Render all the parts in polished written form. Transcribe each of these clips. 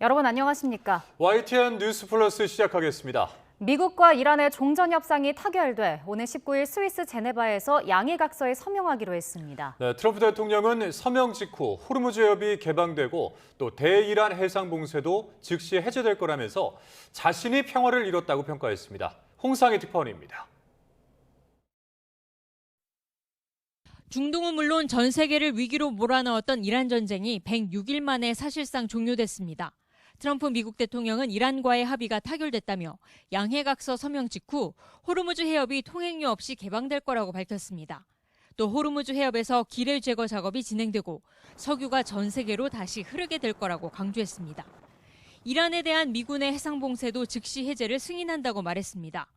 여러분 안녕하십니까? YTN 뉴스 플러스 시작하겠습니다. 미국과 이란의 종전 협상이 타결돼 오늘 19일 스위스 제네바에서 양해각서에 서명하기로 했습니다. 네, 트럼프 대통령은 서명 직후 호르무즈 해협이 개방되고 또 대이란 해상 봉쇄도 즉시 해제될 거라면서 자신이 평화를 이뤘다고 평가했습니다. 홍상희 특파원입니다. 중동은 물론 전 세계를 위기로 몰아넣었던 이란 전쟁이 106일 만에 사실상 종료됐습니다. 트럼프 미국 대통령은 이란과의 합의가 타결됐다며 양해각서 서명 직후 호르무즈 해협이 통행료 없이 개방될 거라고 밝혔습니다. 또 호르무즈 해협에서 기뢰 제거 작업이 진행되고 석유가 전 세계로 다시 흐르게 될 거라고 강조했습니다. 이란에 대한 미군의 해상 봉쇄도 즉시 해제를 승인한다고 말했습니다.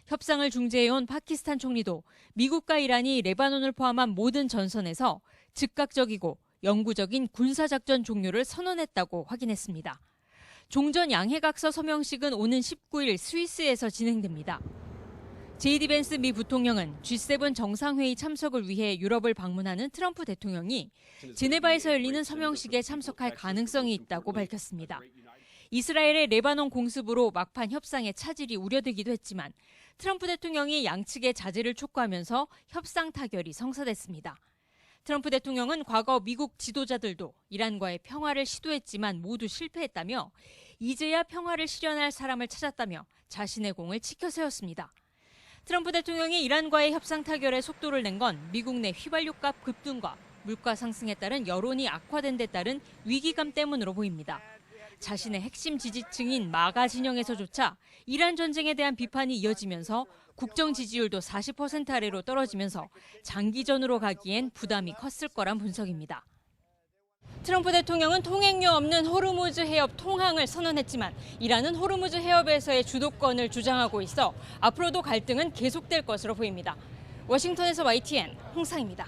협상을 중재해온 파키스탄 총리도 미국과 이란이 레바논을 포함한 모든 전선에서 즉각적이고 영구적인 군사작전 종료를 선언했다고 확인했습니다. 종전 양해각서 서명식은 오는 19일 스위스에서 진행됩니다. 제이디 벤스 미 부통령은 G7 정상회의 참석을 위해 유럽을 방문하는 트럼프 대통령이 제네바에서 열리는 서명식에 참석할 가능성이 있다고 밝혔습니다. 이스라엘의 레바논 공습으로 막판 협상에 차질이 우려되기도 했지만 트럼프 대통령이 양측의 자제를 촉구하면서 협상 타결이 성사됐습니다. 트럼프 대통령은 과거 미국 지도자들도 이란과의 평화를 시도했지만 모두 실패했다며 이제야 평화를 실현할 사람을 찾았다며 자신의 공을 치켜세웠습니다. 트럼프 대통령이 이란과의 협상 타결에 속도를 낸 건 미국 내 휘발유값 급등과 물가 상승에 따른 여론이 악화된 데 따른 위기감 때문으로 보입니다. 자신의 핵심 지지층인 마가 진영에서조차 이란 전쟁에 대한 비판이 이어지면서 국정 지지율도 40% 아래로 떨어지면서 장기전으로 가기엔 부담이 컸을 거란 분석입니다. 트럼프 대통령은 통행료 없는 호르무즈 해협 통항을 선언했지만 이란은 호르무즈 해협에서의 주도권을 주장하고 있어 앞으로도 갈등은 계속될 것으로 보입니다. 워싱턴에서 YTN 홍상입니다.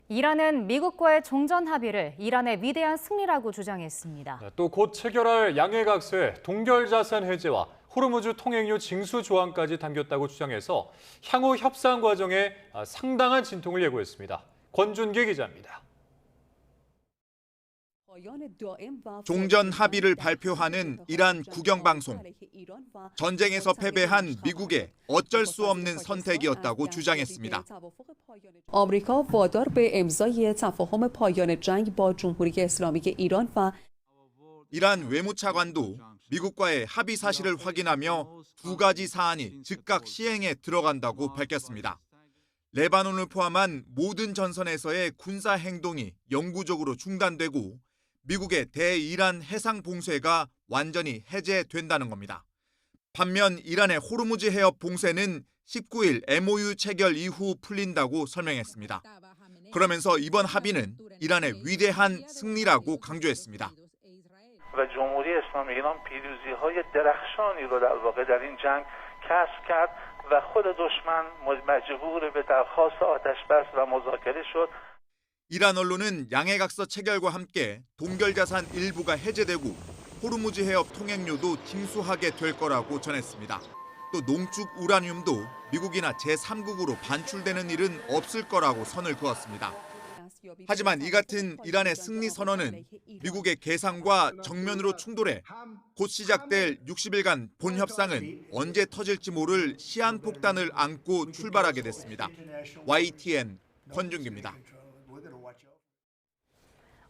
이란은 미국과의 종전 합의를 이란의 위대한 승리라고 주장했습니다. 또 곧 체결할 양해각서에 동결자산 해제와 호르무즈 통행료 징수 조항까지 담겼다고 주장해서 향후 협상 과정에 상당한 진통을 예고했습니다. 권준기 기자입니다. 종전 합의를 발표하는 이란 국영방송. 전쟁에서 패배한 미국의 어쩔 수 없는 선택이었다고 주장했습니다. آمریکا وادار به امضای تفاهم پایان جنگ با جمهوری اسلامی ایران و 이란 외무차관도 미국과의 합의 사실을 확인하며 두 가지 사안이 즉각 시행에 들어간다고 밝혔습니다. 레바논을 포함한 모든 전선에서의 군사 행동이 영구적으로 중단되고 미국의 대이란 해상 봉쇄가 완전히 해제된다는 겁니다. 반면 이란의 호르무즈 해협 봉쇄는 19일 MOU 체결 이후 풀린다고 설명했습니다. 그러면서 이번 합의는 이란의 위대한 승리라고 강조했습니다. و جمهوری اسلامی ایران پیروزی‌های درخشانی رو در واقع در این جنگ کسب کرد و خود دشمن مجبور به درخواست آتش‌بس و مذاکره شد. 이란 언론은 양해각서 체결과 함께 동결자산 일부가 해제되고 호르무즈 해협 통행료도 징수하게 될 거라고 전했습니다. 또 농축 우라늄도 미국이나 제3국으로 반출되는 일은 없을 거라고 선을 그었습니다. 하지만 이 같은 이란의 승리 선언은 미국의 계산과 정면으로 충돌해 곧 시작될 60일간 본 협상은 언제 터질지 모를 시한폭탄을 안고 출발하게 됐습니다. YTN 권준기입니다.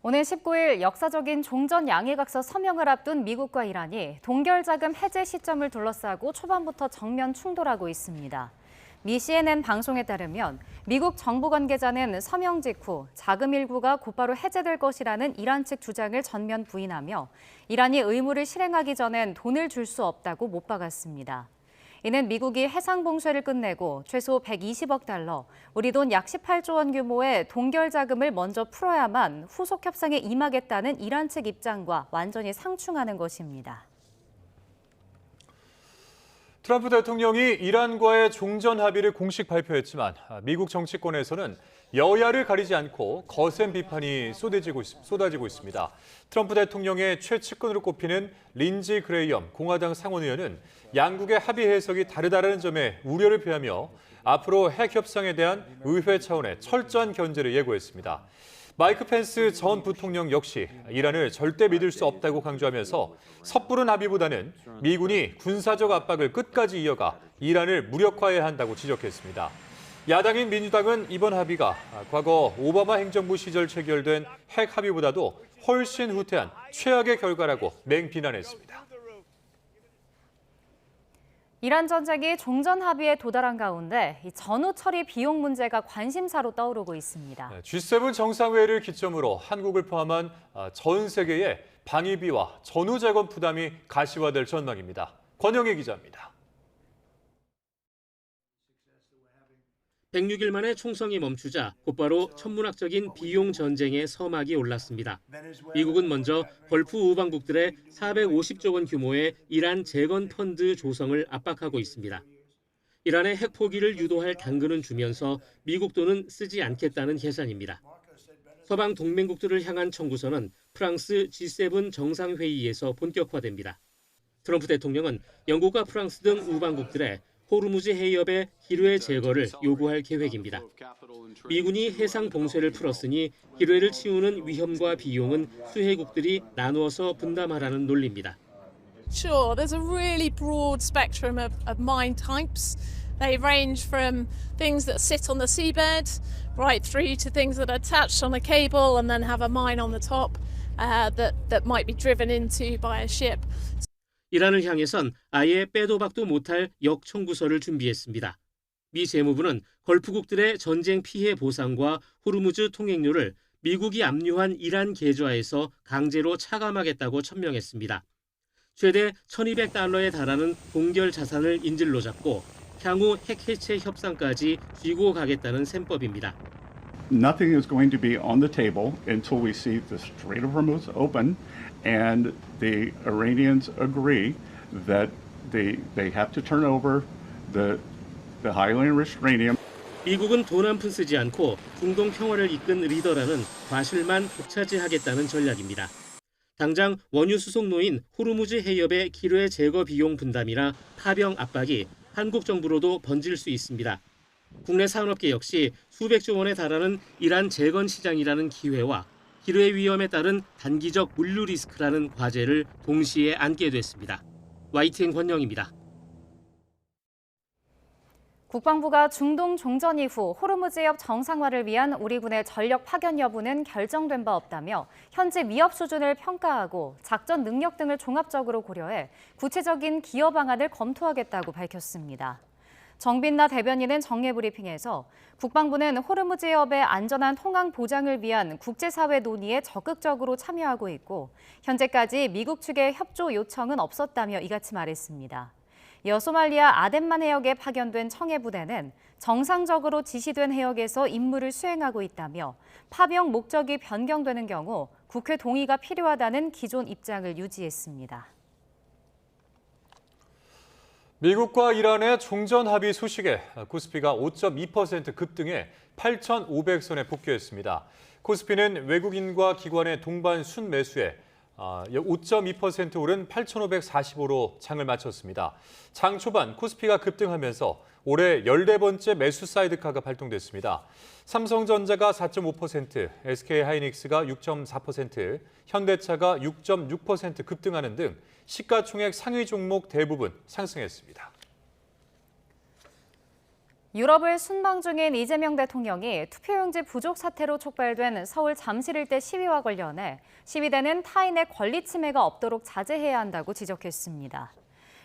오늘 19일 역사적인 종전 양해각서 서명을 앞둔 미국과 이란이 동결자금 해제 시점을 둘러싸고 초반부터 정면 충돌하고 있습니다. 미 CNN 방송에 따르면 미국 정부 관계자는 서명 직후 자금 일부가 곧바로 해제될 것이라는 이란 측 주장을 전면 부인하며 이란이 의무를 실행하기 전엔 돈을 줄 수 없다고 못 박았습니다. 이는 미국이 해상 봉쇄를 끝내고 최소 120억 달러, 우리 돈 약 18조 원 규모의 동결 자금을 먼저 풀어야만 후속 협상에 임하겠다는 이란 측 입장과 완전히 상충하는 것입니다. 트럼프 대통령이 이란과의 종전 합의를 공식 발표했지만 미국 정치권에서는 여야를 가리지 않고 거센 비판이 쏟아지고 있습니다. 트럼프 대통령의 최측근으로 꼽히는 린지 그레이엄 공화당 상원의원은 양국의 합의 해석이 다르다는 점에 우려를 표하며 앞으로 핵 협상에 대한 의회 차원의 철저한 견제를 예고했습니다. 마이크 펜스 전 부통령 역시 이란을 절대 믿을 수 없다고 강조하면서 섣부른 합의보다는 미군이 군사적 압박을 끝까지 이어가 이란을 무력화해야 한다고 지적했습니다. 야당인 민주당은 이번 합의가 과거 오바마 행정부 시절 체결된 핵 합의보다도 훨씬 후퇴한 최악의 결과라고 맹비난했습니다. 이란 전쟁이 종전 합의에 도달한 가운데 이 전후 처리 비용 문제가 관심사로 떠오르고 있습니다. G7 정상회의를 기점으로 한국을 포함한 전 세계의 방위비와 전후 재건 부담이 가시화될 전망입니다. 권영희 기자입니다. 106일 만에 총성이 멈추자 곧바로 천문학적인 비용 전쟁의 서막이 올랐습니다. 미국은 먼저 걸프 우방국들의 450조 원 규모의 이란 재건 펀드 조성을 압박하고 있습니다. 이란의 핵 포기를 유도할 당근은 주면서 미국 돈은 쓰지 않겠다는 계산입니다. 서방 동맹국들을 향한 청구서는 프랑스 G7 정상회의에서 본격화됩니다. 트럼프 대통령은 영국과 프랑스 등 우방국들의 호르무즈 해협의 기뢰 제거를 요구할 계획입니다. 미군이 해상 봉쇄를 풀었으니 기뢰를 치우는 위험과 비용은 수혜국들이 나누어서 분담하라는 논리입니다. Sure, there's a really broad spectrum of mine types. They range from things that sit on the seabed right through to things that are attached on a cable and then have a mine on the top that might be driven into by a ship. 이란을 향해선 아예 빼도 박도 못할 역청구서를 준비했습니다. 미 재무부는 걸프국들의 전쟁 피해 보상과 호르무즈 통행료를 미국이 압류한 이란 계좌에서 강제로 차감하겠다고 천명했습니다. 최대 1,200달러에 달하는 동결 자산을 인질로 잡고 향후 핵 해체 협상까지 쥐고 가겠다는 셈법입니다. Nothing is going to be on the table until we see the Strait of Hormuz open and the Iranians agree that they have to turn over the highly enriched uranium. 미국은 돈 한 푼 쓰지 않고 중동 평화를 이끈 리더라는 과실만 독차지하겠다는 전략입니다. 당장 원유 수송로인 호르무즈 해협의 기뢰 제거 비용 분담이나 파병 압박이 한국 정부로도 번질 수 있습니다. 국내 산업계 역시 수백조 원에 달하는 이란 재건 시장이라는 기회와 기뢰 위험에 따른 단기적 물류 리스크라는 과제를 동시에 안게 됐습니다. YTN 권영입니다. 국방부가 중동 종전 이후 호르무즈 해협 정상화를 위한 우리 군의 전력 파견 여부는 결정된 바 없다며 현재 위협 수준을 평가하고 작전 능력 등을 종합적으로 고려해 구체적인 기여 방안을 검토하겠다고 밝혔습니다. 정빈나 대변인은 정례 브리핑에서 국방부는 호르무즈 해협의 안전한 통항 보장을 위한 국제사회 논의에 적극적으로 참여하고 있고 현재까지 미국 측의 협조 요청은 없었다며 이같이 말했습니다. 이어 소말리아 아덴만 해역에 파견된 청해 부대는 정상적으로 지시된 해역에서 임무를 수행하고 있다며 파병 목적이 변경되는 경우 국회 동의가 필요하다는 기존 입장을 유지했습니다. 미국과 이란의 종전 합의 소식에 코스피가 5.2% 급등해 8,500선에 복귀했습니다. 코스피는 외국인과 기관의 동반 순매수에 5.2% 오른 8,545로 장을 마쳤습니다. 장 초반 코스피가 급등하면서 올해 14번째 매수 사이드카가 발동됐습니다. 삼성전자가 4.5%, SK하이닉스가 6.4%, 현대차가 6.6% 급등하는 등 시가총액 상위 종목 대부분 상승했습니다. 유럽을 순방 중인 이재명 대통령이 투표용지 부족 사태로 촉발된 서울 잠실 일대 시위와 관련해 시위대는 타인의 권리 침해가 없도록 자제해야 한다고 지적했습니다.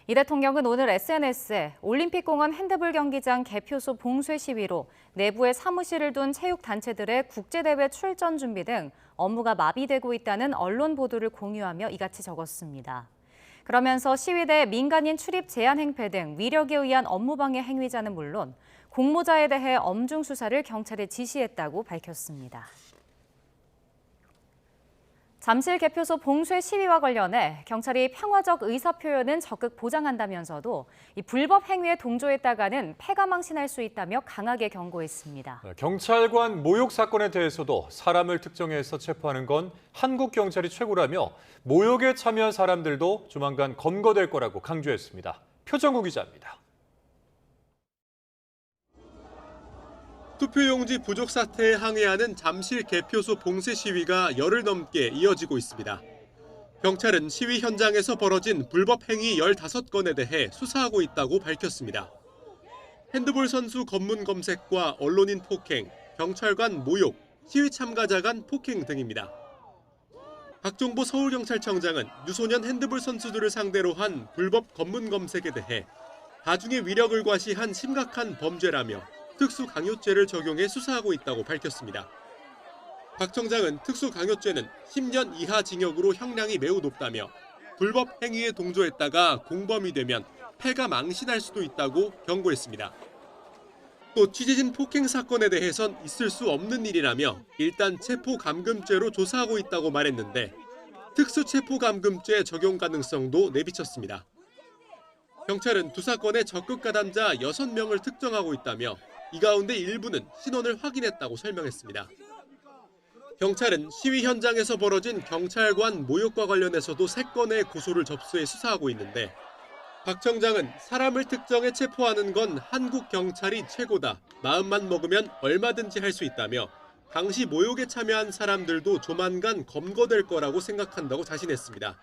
이 대통령은 오늘 SNS에 올림픽공원 핸드볼 경기장 개표소 봉쇄 시위로 내부에 사무실을 둔 체육단체들의 국제대회 출전 준비 등 업무가 마비되고 있다는 언론 보도를 공유하며 이같이 적었습니다. 그러면서 시위대 민간인 출입 제한 행패 등 위력에 의한 업무방해 행위자는 물론 공모자에 대해 엄중 수사를 경찰에 지시했다고 밝혔습니다. 잠실 개표소 봉쇄 시위와 관련해 경찰이 평화적 의사표현은 적극 보장한다면서도 이 불법 행위에 동조했다가는 패가망신할 수 있다며 강하게 경고했습니다. 경찰관 모욕 사건에 대해서도 사람을 특정해서 체포하는 건 한국 경찰이 최고라며 모욕에 참여한 사람들도 조만간 검거될 거라고 강조했습니다. 표정국 기자입니다. 투표용지 부족 사태에 항의하는 잠실 개표소 봉쇄 시위가 열흘 넘게 이어지고 있습니다. 경찰은 시위 현장에서 벌어진 불법 행위 15건에 대해 수사하고 있다고 밝혔습니다. 핸드볼 선수 검문 검색과 언론인 폭행, 경찰관 모욕, 시위 참가자 간 폭행 등입니다. 박종보 서울경찰청장은 유소년 핸드볼 선수들을 상대로 한 불법 검문 검색에 대해 다중의 위력을 과시한 심각한 범죄라며 특수강요죄를 적용해 수사하고 있다고 밝혔습니다. 박 청장은 특수강요죄는 10년 이하 징역으로 형량이 매우 높다며 불법 행위에 동조했다가 공범이 되면 패가 망신할 수도 있다고 경고했습니다. 또 취재진 폭행 사건에 대해선 있을 수 없는 일이라며 일단 체포감금죄로 조사하고 있다고 말했는데 특수체포감금죄 적용 가능성도 내비쳤습니다. 경찰은 두 사건의 적극 가담자 6명을 특정하고 있다며 이 가운데 일부는 신원을 확인했다고 설명했습니다. 경찰은 시위 현장에서 벌어진 경찰관 모욕과 관련해서도 3건의 고소를 접수해 수사하고 있는데 박 청장은 사람을 특정해 체포하는 건 한국 경찰이 최고다. 마음만 먹으면 얼마든지 할 수 있다며 당시 모욕에 참여한 사람들도 조만간 검거될 거라고 생각한다고 자신했습니다.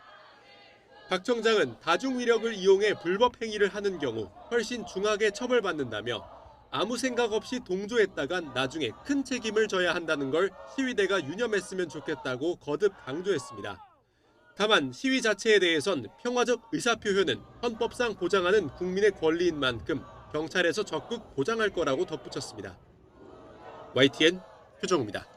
박 청장은 다중위력을 이용해 불법 행위를 하는 경우 훨씬 중하게 처벌받는다며 아무 생각 없이 동조했다간 나중에 큰 책임을 져야 한다는 걸 시위대가 유념했으면 좋겠다고 거듭 강조했습니다. 다만 시위 자체에 대해선 평화적 의사표현은 헌법상 보장하는 국민의 권리인 만큼 경찰에서 적극 보장할 거라고 덧붙였습니다. YTN 표정우입니다.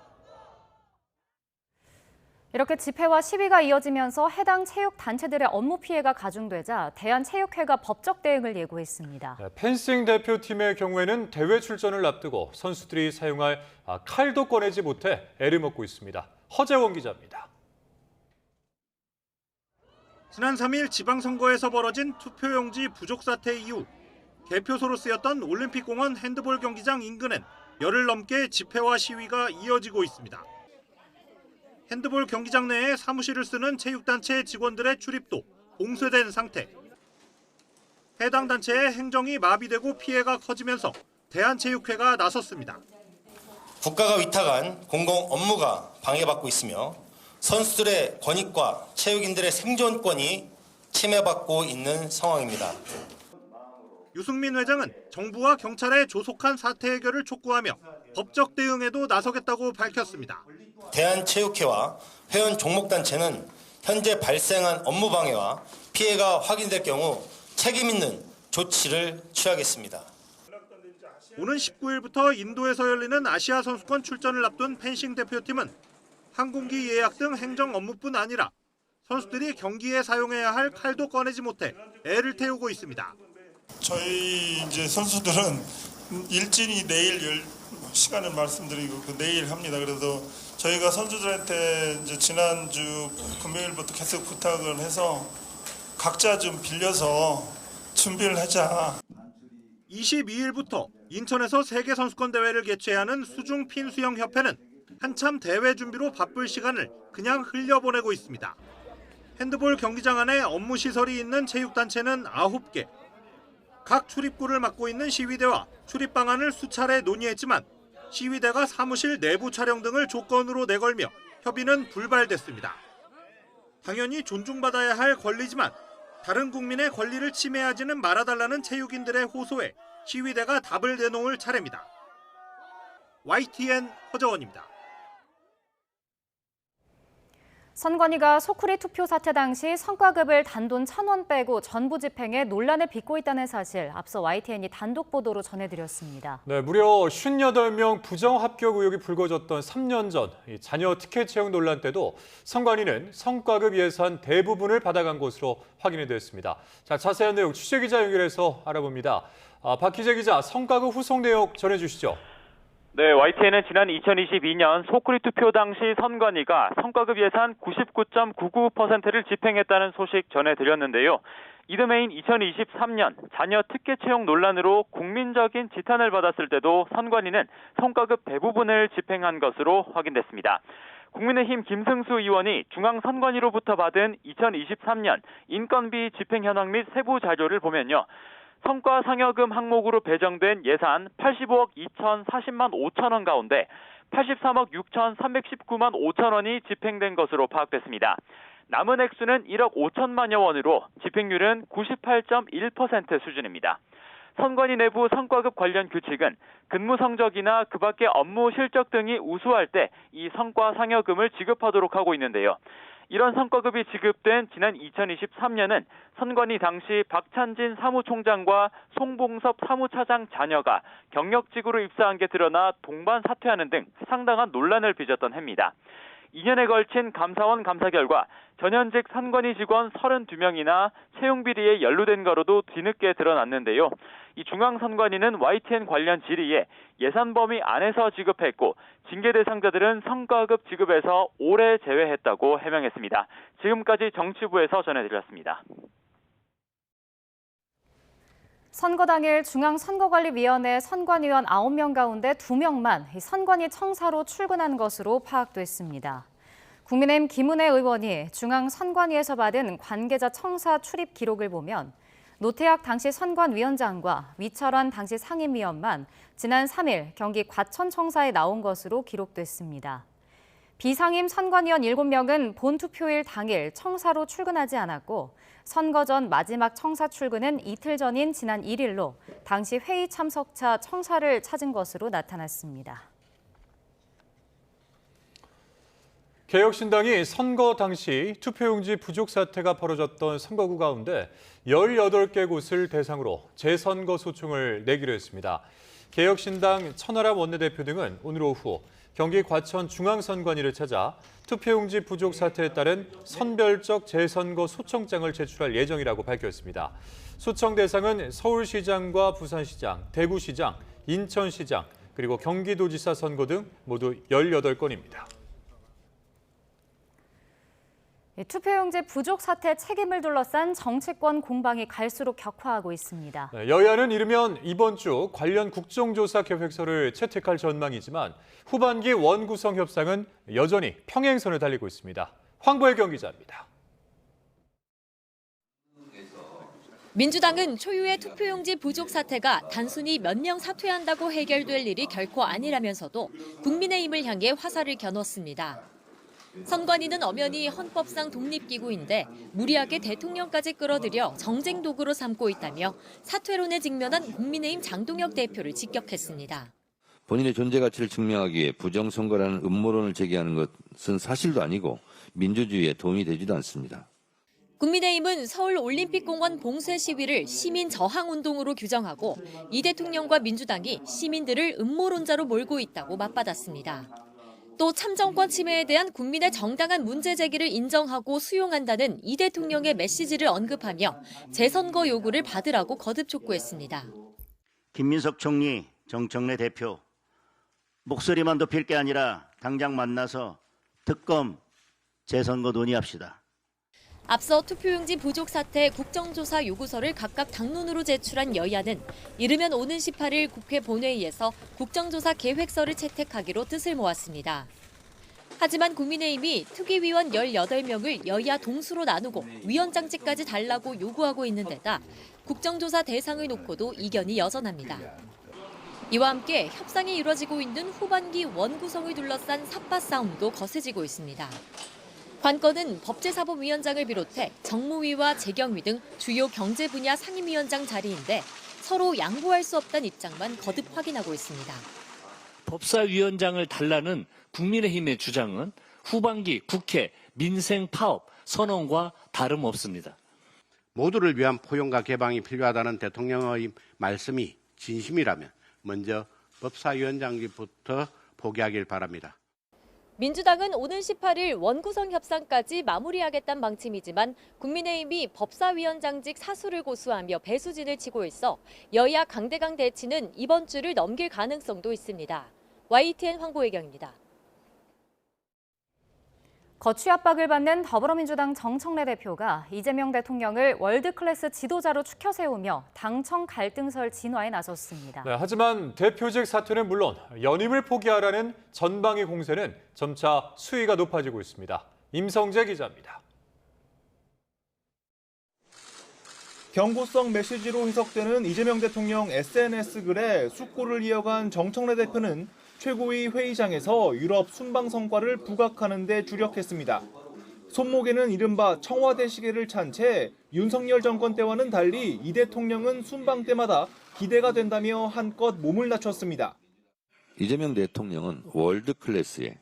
이렇게 집회와 시위가 이어지면서 해당 체육단체들의 업무 피해가 가중되자 대한체육회가 법적 대응을 예고했습니다. 펜싱 대표팀의 경우에는 대회 출전을 앞두고 선수들이 사용할 칼도 꺼내지 못해 애를 먹고 있습니다. 허재원 기자입니다. 지난 3일 지방선거에서 벌어진 투표용지 부족 사태 이후 개표소로 쓰였던 올림픽공원 핸드볼 경기장 인근엔 열흘 넘게 집회와 시위가 이어지고 있습니다. 핸드볼 경기장 내에 사무실을 쓰는 체육단체 직원들의 출입도 봉쇄된 상태. 해당 단체의 행정이 마비되고 피해가 커지면서 대한체육회가 나섰습니다. 국가가 위탁한 공공 업무가 방해받고 있으며 선수들의 권익과 체육인들의 생존권이 침해받고 있는 상황입니다. 유승민 회장은 정부와 경찰의 조속한 사태 해결을 촉구하며 법적 대응에도 나서겠다고 밝혔습니다. 대한체육회와 회원 종목단체는 현재 발생한 업무 방해와 피해가 확인될 경우 책임 있는 조치를 취하겠습니다. 오는 19일부터 인도에서 열리는 아시아 선수권 출전을 앞둔 펜싱 대표팀은 항공기 예약 등 행정 업무뿐 아니라 선수들이 경기에 사용해야 할 칼도 꺼내지 못해 애를 태우고 있습니다. 저희 이제 선수들은 일진이 내일 시간을 말씀드리고 내일 합니다. 그래서 저희가 선수들한테 이제 지난주 금요일부터 계속 부탁을 해서 각자 좀 빌려서 준비를 하자. 22일부터 인천에서 세계 선수권 대회를 개최하는 수중 핀 수영 협회는 한참 대회 준비로 바쁠 시간을 그냥 흘려보내고 있습니다. 핸드볼 경기장 안에 업무 시설이 있는 체육단체는 9개. 각 출입구를 맡고 있는 시위대와 출입 방안을 수차례 논의했지만 시위대가 사무실 내부 촬영 등을 조건으로 내걸며 협의는 불발됐습니다. 당연히 존중받아야 할 권리지만 다른 국민의 권리를 침해하지는 말아달라는 체육인들의 호소에 시위대가 답을 내놓을 차례입니다. YTN 허재원입니다. 선관위가 소쿠리 투표 사태 당시 성과급을 단돈 1,000원 빼고 전부 집행해 논란을 빚고 있다는 사실 앞서 YTN이 단독 보도로 전해드렸습니다. 네, 무려 58명 부정 합격 의혹이 불거졌던 3년 전 자녀 티켓 채용 논란 때도 선관위는 성과급 예산 대부분을 받아간 것으로 확인이 됐습니다. 자, 자세한 내용 취재기자 연결해서 알아봅니다. 박희재 기자, 성과급 후속 내용 전해주시죠. 네, YTN은 지난 2022년 소쿠리 투표 당시 선관위가 성과급 예산 99.99%를 집행했다는 소식 전해드렸는데요. 이듬해인 2023년 자녀 티켓 채용 논란으로 국민적인 지탄을 받았을 때도 선관위는 성과급 대부분을 집행한 것으로 확인됐습니다. 국민의힘 김승수 의원이 중앙선관위로부터 받은 2023년 인건비 집행 현황 및 세부 자료를 보면요. 성과 상여금 항목으로 배정된 예산 85억 2,040만 5천 원 가운데 83억 6,319만 5천 원이 집행된 것으로 파악됐습니다. 남은 액수는 1억 5천만여 원으로 집행률은 98.1% 수준입니다. 선관위 내부 성과급 관련 규칙은 근무 성적이나 그 밖의 업무 실적 등이 우수할 때 이 성과 상여금을 지급하도록 하고 있는데요. 이런 성과급이 지급된 지난 2023년은 선관위 당시 박찬진 사무총장과 송봉섭 사무차장 자녀가 경력직으로 입사한 게 드러나 동반 사퇴하는 등 상당한 논란을 빚었던 해입니다. 2년에 걸친 감사원 감사 결과 전현직 선관위 직원 32명이나 채용 비리에 연루된 거로도 뒤늦게 드러났는데요. 이 중앙선관위는 YTN 관련 질의에 예산 범위 안에서 지급했고 징계 대상자들은 성과급 지급에서 올해 제외했다고 해명했습니다. 지금까지 정치부에서 전해드렸습니다. 선거 당일 중앙선거관리위원회 선관위원 9명 가운데 2명만 선관위 청사로 출근한 것으로 파악됐습니다. 국민의힘 김은혜 의원이 중앙선관위에서 받은 관계자 청사 출입 기록을 보면 노태학 당시 선관위원장과 위철환 당시 상임위원만 지난 3일 경기 과천청사에 나온 것으로 기록됐습니다. 비상임 선관위원 7명은 본투표일 당일 청사로 출근하지 않았고 선거 전 마지막 청사 출근은 이틀 전인 지난 1일로 당시 회의 참석차 청사를 찾은 것으로 나타났습니다. 개혁신당이 선거 당시 투표용지 부족 사태가 벌어졌던 선거구 가운데 18개 곳을 대상으로 재선거 소청을 내기로 했습니다. 개혁신당 천하람 원내대표 등은 오늘 오후 경기 과천 중앙선관위를 찾아 투표용지 부족 사태에 따른 선별적 재선거 소청장을 제출할 예정이라고 밝혔습니다. 소청 대상은 서울시장과 부산시장, 대구시장, 인천시장, 그리고 경기도지사 선거 등 모두 18건입니다. 투표용지 부족 사태 책임을 둘러싼 정치권 공방이 갈수록 격화하고 있습니다. 여야는 이르면 이번 주 관련 국정조사 계획서를 채택할 전망이지만 후반기 원구성 협상은 여전히 평행선을 달리고 있습니다. 황보혜경 기자입니다. 민주당은 초유의 투표용지 부족 사태가 단순히 몇 명 사퇴한다고 해결될 일이 결코 아니라면서도 국민의힘을 향해 화살을 겨눴습니다. 선관위는 엄연히 헌법상 독립기구인데 무리하게 대통령까지 끌어들여 정쟁 도구로 삼고 있다며 사퇴론에 직면한 국민의힘 장동혁 대표를 직격했습니다. 본인의 존재 가치를 증명하기 위해 부정선거라는 음모론을 제기하는 것은 사실도 아니고 민주주의에 도움이 되지도 않습니다. 국민의힘은 서울올림픽공원 봉쇄 시위를 시민 저항운동으로 규정하고 이 대통령과 민주당이 시민들을 음모론자로 몰고 있다고 맞받았습니다. 또 참정권 침해에 대한 국민의 정당한 문제 제기를 인정하고 수용한다는 이 대통령의 메시지를 언급하며 재선거 요구를 받으라고 거듭 촉구했습니다. 김민석 총리, 정청래 대표, 목소리만 높일 게 아니라 당장 만나서 특검, 재선거 논의합시다. 앞서 투표용지 부족 사태 국정조사 요구서를 각각 당론으로 제출한 여야는 이르면 오는 18일 국회 본회의에서 국정조사 계획서를 채택하기로 뜻을 모았습니다. 하지만 국민의힘이 특위위원 18명을 여야 동수로 나누고 위원장직까지 달라고 요구하고 있는 데다 국정조사 대상을 놓고도 이견이 여전합니다. 이와 함께 협상이 이뤄지고 있는 후반기 원구성을 둘러싼 삿바 싸움도 거세지고 있습니다. 관건은 법제사법위원장을 비롯해 정무위와 재경위 등 주요 경제 분야 상임위원장 자리인데 서로 양보할 수 없다는 입장만 거듭 확인하고 있습니다. 법사위원장을 달라는 국민의힘의 주장은 후반기 국회 민생 파업 선언과 다름없습니다. 모두를 위한 포용과 개방이 필요하다는 대통령의 말씀이 진심이라면 먼저 법사위원장직부터 포기하길 바랍니다. 민주당은 오는 18일 원구성 협상까지 마무리하겠다는 방침이지만 국민의힘이 법사위원장직 사수를 고수하며 배수진을 치고 있어 여야 강대강 대치는 이번 주를 넘길 가능성도 있습니다. YTN 황보혜경입니다. 거취 압박을 받는 더불어민주당 정청래 대표가 이재명 대통령을 월드클래스 지도자로 추켜 세우며 당청 갈등설 진화에 나섰습니다. 하지만 대표직 사퇴는 물론 연임을 포기하라는 전방위 공세는 점차 수위가 높아지고 있습니다. 임성재 기자입니다. 경고성 메시지로 해석되는 이재명 대통령 SNS 글에 숙고를 이어간 정청래 대표는 최고위 회의장에서 유럽 순방 성과를 부각하는 데 주력했습니다. 손목에는 이른바 청와대 시계를 찬 채 윤석열 정권 때와는 달리 이 대통령은 순방 때마다 기대가 된다며 한껏 몸을 낮췄습니다. 이재명 대통령은 월드 클래스의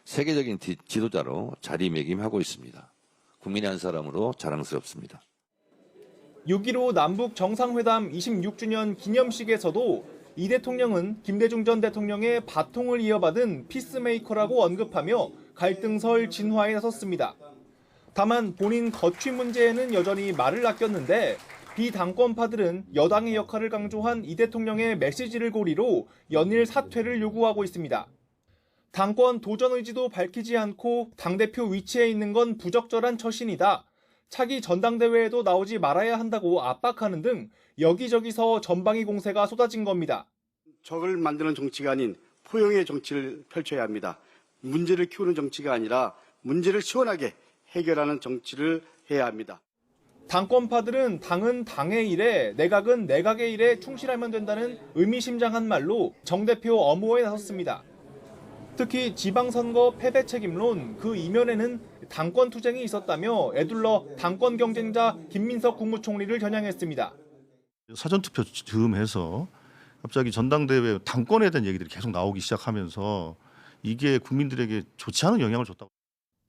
세계적인 지도자로 자리매김하고 있습니다. 국민의 한 사람으로 자랑스럽습니다. 6.15 남북 정상회담 26주년 기념식에서도 이 대통령은 김대중 전 대통령의 바통을 이어받은 피스메이커라고 언급하며 갈등설 진화에 나섰습니다. 다만 본인 거취 문제에는 여전히 말을 아꼈는데 비당권파들은 여당의 역할을 강조한 이 대통령의 메시지를 고리로 연일 사퇴를 요구하고 있습니다. 당권 도전 의지도 밝히지 않고 당대표 위치에 있는 건 부적절한 처신이다. 차기 전당대회에도 나오지 말아야 한다고 압박하는 등 여기저기서 전방위 공세가 쏟아진 겁니다. 적을 만드는 정치가 아닌 포용의 정치를 펼쳐야 합니다. 문제를 키우는 정치가 아니라 문제를 시원하게 해결하는 정치를 해야 합니다. 당권파들은 당은 당의 일에 내각은 내각의 일에 충실하면 된다는 의미심장한 말로 정 대표 엄호에 나섰습니다. 특히 지방선거 패배 책임론 그 이면에는 당권 투쟁이 있었다며 애둘러 당권 경쟁자 김민석 국무총리를 겨냥했습니다. 사전투표 즈음해서 갑자기 전당대회 당권에 대한 얘기들이 계속 나오기 시작하면서 이게 국민들에게 좋지 않은 영향을 줬다고.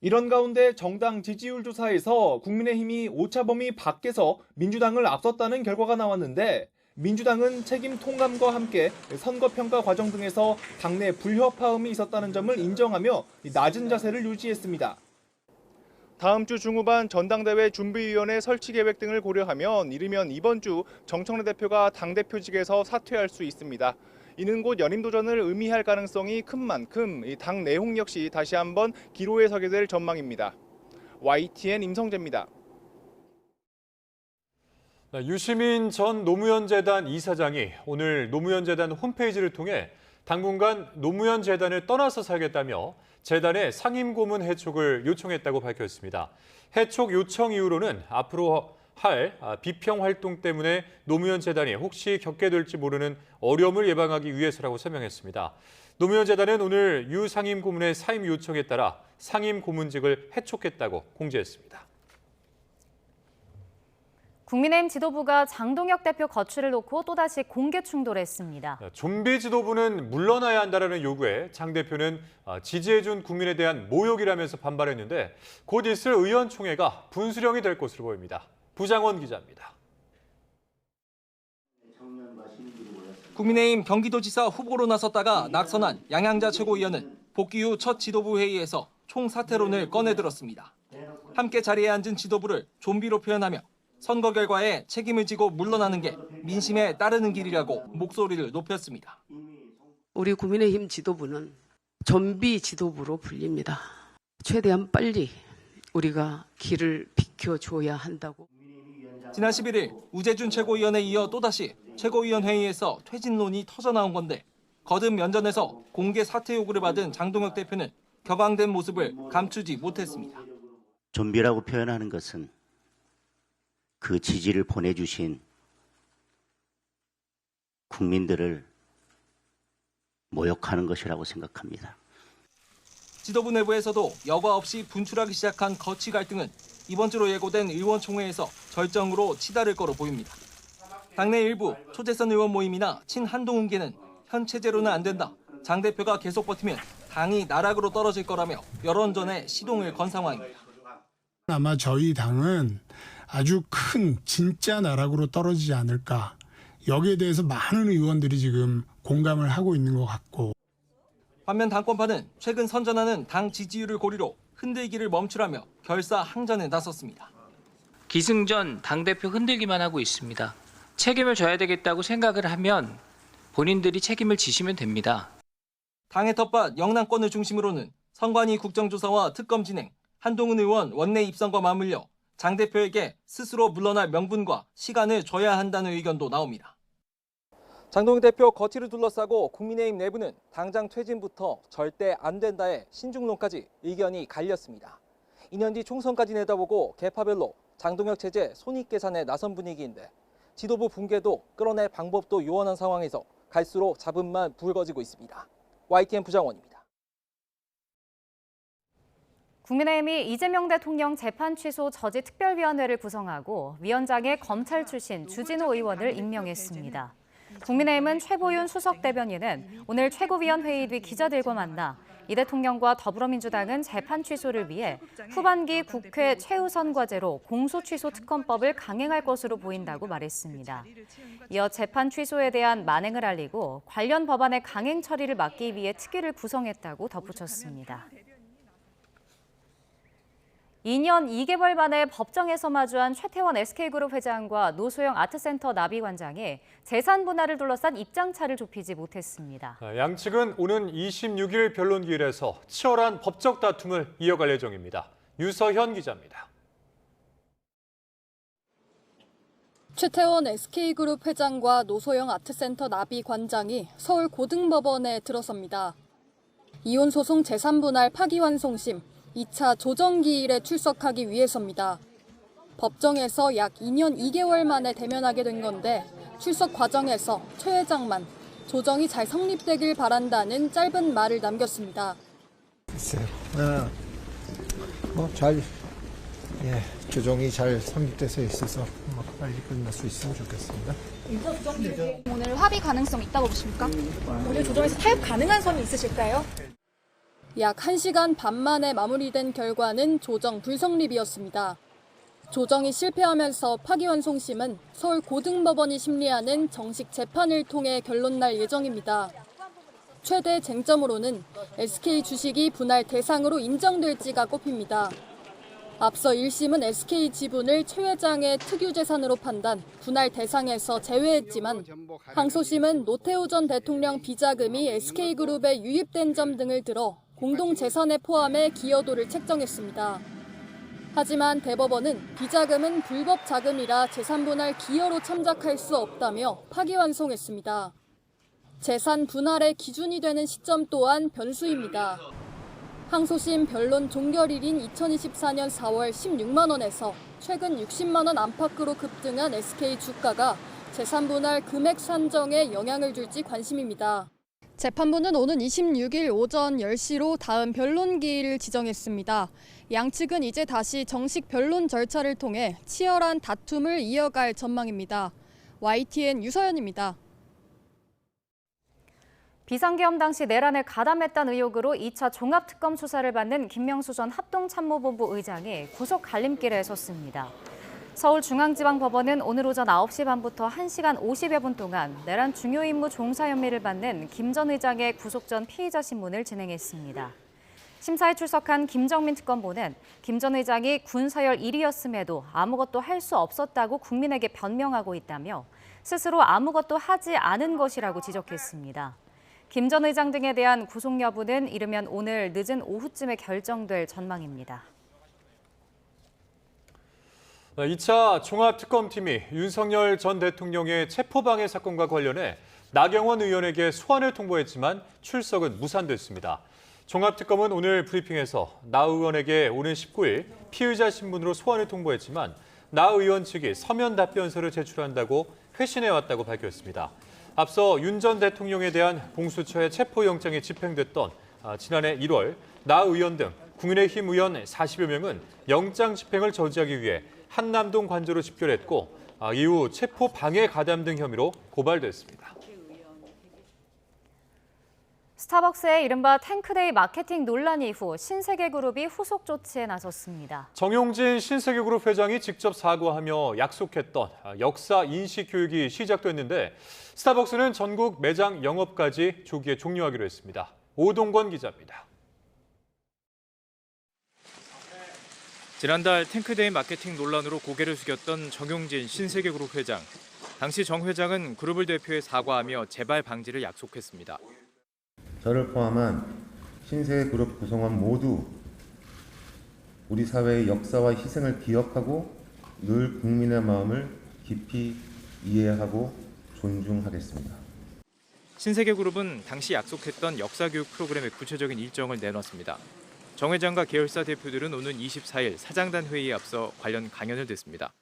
이런 가운데 정당 지지율 조사에서 국민의힘이 오차범위 밖에서 민주당을 앞섰다는 결과가 나왔는데 민주당은 책임 통감과 함께 선거평가 과정 등에서 당내 불협화음이 있었다는 점을 인정하며 낮은 자세를 유지했습니다. 다음 주 중후반 전당대회 준비위원회 설치 계획 등을 고려하면 이르면 이번 주 정청래 대표가 당대표직에서 사퇴할 수 있습니다. 이는 곧 연임도전을 의미할 가능성이 큰 만큼 당 내홍 역시 다시 한번 기로에 서게 될 전망입니다. YTN 임성재입니다. 유시민 전 노무현재단 이사장이 오늘 노무현재단 홈페이지를 통해 당분간 노무현재단을 떠나서 살겠다며 재단의 상임고문 해촉을 요청했다고 밝혔습니다. 해촉 요청 이유로는 앞으로 할 비평 활동 때문에 노무현재단이 혹시 겪게 될지 모르는 어려움을 예방하기 위해서라고 설명했습니다. 노무현재단은 오늘 유 상임고문의 사임 요청에 따라 상임고문직을 해촉했다고 공지했습니다. 국민의힘 지도부가 장동혁 대표 거취를 놓고 또다시 공개 충돌했습니다. 좀비 지도부는 물러나야 한다는 요구에 장 대표는 지지해준 국민에 대한 모욕이라면서 반발했는데 곧 있을 의원총회가 분수령이 될 것으로 보입니다. 부장원 기자입니다. 국민의힘 경기도지사 후보로 나섰다가 낙선한 양양자 최고위원은 복귀 후 첫 지도부 회의에서 총사퇴론을 꺼내들었습니다. 함께 자리에 앉은 지도부를 좀비로 표현하며 선거 결과에 책임을 지고 물러나는 게 민심에 따르는 길이라고 목소리를 높였습니다. 우리 국민의힘 지도부는 좀비 지도부로 불립니다. 최대한 빨리 우리가 길을 비켜줘야 한다고. 지난 11일 우재준 최고위원에 이어 또다시 최고위원 회의에서 퇴진론이 터져나온 건데 거듭 면전에서 공개 사퇴 요구를 받은 장동혁 대표는 격앙된 모습을 감추지 못했습니다. 좀비라고 표현하는 것은 그 지지를 보내주신 국민들을 모욕하는 것이라고 생각합니다. 지도부 내부에서도 여과 없이 분출하기 시작한 거취 갈등은 이번 주로 예고된 의원총회에서 절정으로 치달을 거로 보입니다. 당내 일부 초재선 의원 모임이나 친한동훈계는 현 체제로는 안 된다. 장 대표가 계속 버티면 당이 나락으로 떨어질 거라며 여론전에 시동을 건 상황입니다. 아마 저희 당은 아주 큰 진짜 나락으로 떨어지지 않을까. 여기에 대해서 많은 의원들이 지금 공감을 하고 있는 것 같고. 반면 당권파는 최근 선전하는 당 지지율을 고리로 흔들기를 멈추라며 결사 항전에 나섰습니다. 기승전 당대표 흔들기만 하고 있습니다. 책임을 져야 되겠다고 생각을 하면 본인들이 책임을 지시면 됩니다. 당의 텃밭 영남권을 중심으로는 선관위 국정조사와 특검 진행, 한동훈 의원 원내 입성과 맞물려 장 대표에게 스스로 물러날 명분과 시간을 줘야 한다는 의견도 나옵니다. 장동혁 대표 거취를 둘러싸고 국민의힘 내부는 당장 퇴진부터 절대 안 된다의 신중론까지 의견이 갈렸습니다. 2년 뒤 총선까지 내다보고 계파별로 장동혁 체제 손익계산에 나선 분위기인데 지도부 붕괴도 끌어낼 방법도 요원한 상황에서 갈수록 잡음만 불거지고 있습니다. YTN 부장원입니다. 국민의힘이 이재명 대통령 재판 취소 저지 특별위원회를 구성하고 위원장에 검찰 출신 주진우 의원을 임명했습니다. 국민의힘은 최보윤 수석 대변인은 오늘 최고위원 회의 뒤 기자들과 만나 이 대통령과 더불어민주당은 재판 취소를 위해 후반기 국회 최우선 과제로 공소취소 특검법을 강행할 것으로 보인다고 말했습니다. 이어 재판 취소에 대한 만행을 알리고 관련 법안의 강행 처리를 막기 위해 특위를 구성했다고 덧붙였습니다. 2년 2개월 만에 법정에서 마주한 최태원 SK그룹 회장과 노소영 아트센터 나비관장이 재산 분할을 둘러싼 입장차를 좁히지 못했습니다. 양측은 오는 26일 변론기일에서 치열한 법적 다툼을 이어갈 예정입니다. 유서현 기자입니다. 최태원 SK그룹 회장과 노소영 아트센터 나비관장이 서울 고등법원에 들어섭니다. 이혼 소송 재산 분할 파기환송심 2차 조정기일에 출석하기 위해서입니다. 법정에서 약 2년 2개월 만에 대면하게 된 건데 출석 과정에서 최 회장만 조정이 잘 성립되길 바란다는 짧은 말을 남겼습니다. 글쎄요. 조정이 잘 성립돼서 있어서 빨리 끝날 수 있으면 좋겠습니다. 오늘 합의 가능성 있다고 보십니까? 오늘 조정에서 타협 가능한 점이 있으실까요? 약 1시간 반 만에 마무리된 결과는 조정 불성립이었습니다. 조정이 실패하면서 파기환송심은 서울 고등법원이 심리하는 정식 재판을 통해 결론날 예정입니다. 최대 쟁점으로는 SK 주식이 분할 대상으로 인정될지가 꼽힙니다. 앞서 1심은 SK 지분을 최 회장의 특유재산으로 판단, 분할 대상에서 제외했지만 항소심은 노태우 전 대통령 비자금이 SK그룹에 유입된 점 등을 들어 공동재산에 포함해 기여도를 책정했습니다. 하지만 대법원은 비자금은 불법 자금이라 재산분할 기여로 참작할 수 없다며 파기환송했습니다. 재산 분할의 기준이 되는 시점 또한 변수입니다. 항소심 변론 종결일인 2024년 4월 16만 원에서 최근 60만 원 안팎으로 급등한 SK 주가가 재산 분할 금액 산정에 영향을 줄지 관심입니다. 재판부는 오는 26일 오전 10시로 다음 변론기일을 지정했습니다. 양측은 이제 다시 정식 변론 절차를 통해 치열한 다툼을 이어갈 전망입니다. YTN 유서연입니다. 비상계엄 당시 내란을 가담했다는 의혹으로 2차 종합특검 수사를 받는 김명수 전 합동참모본부 의장이 구속 갈림길에 섰습니다. 서울중앙지방법원은 오늘 오전 9시 반부터 1시간 50여 분 동안 내란 중요 임무 종사 혐의를 받는 김 전 의장의 구속 전 피의자 신문을 진행했습니다. 심사에 출석한 김정민 특검보는 김 전 의장이 군서열 1위였음에도 아무것도 할 수 없었다고 국민에게 변명하고 있다며 스스로 아무것도 하지 않은 것이라고 지적했습니다. 김 전 의장 등에 대한 구속 여부는 이르면 오늘 늦은 오후쯤에 결정될 전망입니다. 2차 종합특검팀이 윤석열 전 대통령의 체포방해 사건과 관련해 나경원 의원에게 소환을 통보했지만 출석은 무산됐습니다. 종합특검은 오늘 브리핑에서 나 의원에게 오는 19일 피의자 신분으로 소환을 통보했지만 나 의원 측이 서면 답변서를 제출한다고 회신해왔다고 밝혔습니다. 앞서 윤 전 대통령에 대한 공수처의 체포영장이 집행됐던 지난해 1월 나 의원 등 국민의힘 의원 40여 명은 영장 집행을 저지하기 위해 한남동 관저로 집결했고 이후 체포 방해 가담 등 혐의로 고발됐습니다. 스타벅스의 이른바 탱크데이 마케팅 논란 이후 신세계그룹이 후속 조치에 나섰습니다. 정용진 신세계그룹 회장이 직접 사과하며 약속했던 역사 인식 교육이 시작됐는데 스타벅스는 전국 매장 영업까지 조기에 종료하기로 했습니다. 오동건 기자입니다. 지난달 탱크데이 마케팅 논란으로 고개를 숙였던 정용진 신세계그룹 회장. 당시 정 회장은 그룹을 대표해 사과하며 재발 방지를 약속했습니다. 저를 포함한 신세계그룹 구성원 모두 우리 사회의 역사와 희생을 기억하고 늘 국민의 마음을 깊이 이해하고 존중하겠습니다. 신세계그룹은 당시 약속했던 역사교육 프로그램의 구체적인 일정을 내놨습니다. 정 회장과 계열사 대표들은 오는 24일 사장단 회의에 앞서 관련 강연을 듣습니다.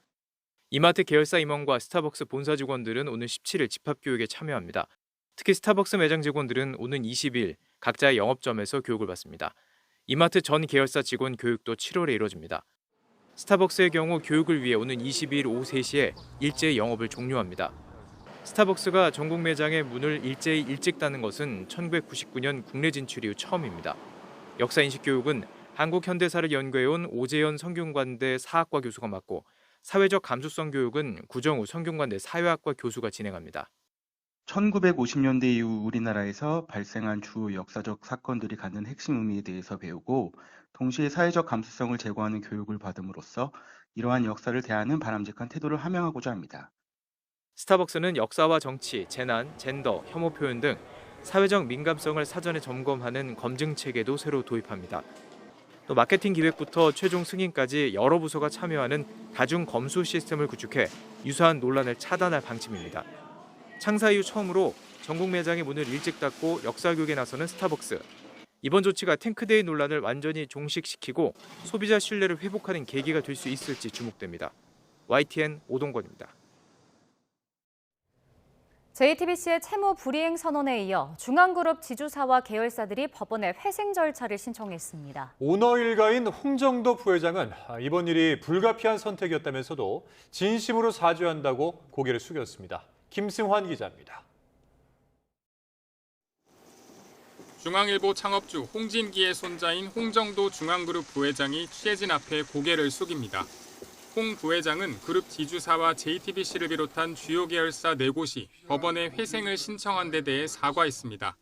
이마트 계열사 임원과 스타벅스 본사 직원들은 오는 17일 집합교육에 참여합니다. 특히 스타벅스 매장 직원들은 오는 20일 각자의 영업점에서 교육을 받습니다. 이마트 전 계열사 직원 교육도 7월에 이뤄집니다. 스타벅스의 경우 교육을 위해 오는 22일 오후 3시에 일제히 영업을 종료합니다. 스타벅스가 전국 매장의 문을 일제히 일찍 닫는 것은 1999년 국내 진출 이후 처음입니다. 역사인식 교육은 한국현대사를 연구해온 오재현 성균관대 사학과 교수가 맡고 사회적 감수성 교육은 구정우 성균관대 사회학과 교수가 진행합니다. 1950년대 이후 우리나라에서 발생한 주요 역사적 사건들이 갖는 핵심 의미에 대해서 배우고 동시에 사회적 감수성을 제고하는 교육을 받음으로써 이러한 역사를 대하는 바람직한 태도를 함양하고자 합니다. 스타벅스는 역사와 정치, 재난, 젠더, 혐오 표현 등 사회적 민감성을 사전에 점검하는 검증 체계도 새로 도입합니다. 또 마케팅 기획부터 최종 승인까지 여러 부서가 참여하는 다중 검수 시스템을 구축해 유사한 논란을 차단할 방침입니다. 창사 이후 처음으로 전국 매장의 문을 일찍 닫고 역사 교육에 나서는 스타벅스. 이번 조치가 탱크데이 논란을 완전히 종식시키고 소비자 신뢰를 회복하는 계기가 될 수 있을지 주목됩니다. YTN 오동건입니다. JTBC의 채무 불이행 선언에 이어 중앙그룹 지주사와 계열사들이 법원에 회생 절차를 신청했습니다. 오너 일가인 홍정도 부회장은 이번 일이 불가피한 선택이었다면서도 진심으로 사죄한다고 고개를 숙였습니다. 김승환 기자입니다. 중앙일보 창업주 홍진기의 손자인 홍정도 중앙그룹 부회장이 취재진 앞에 고개를 숙입니다. 홍 부회장은 그룹 지주사와 JTBC를 비롯한 주요 계열사 4곳이 법원에 회생을 신청한 데 대해 사과했습니다.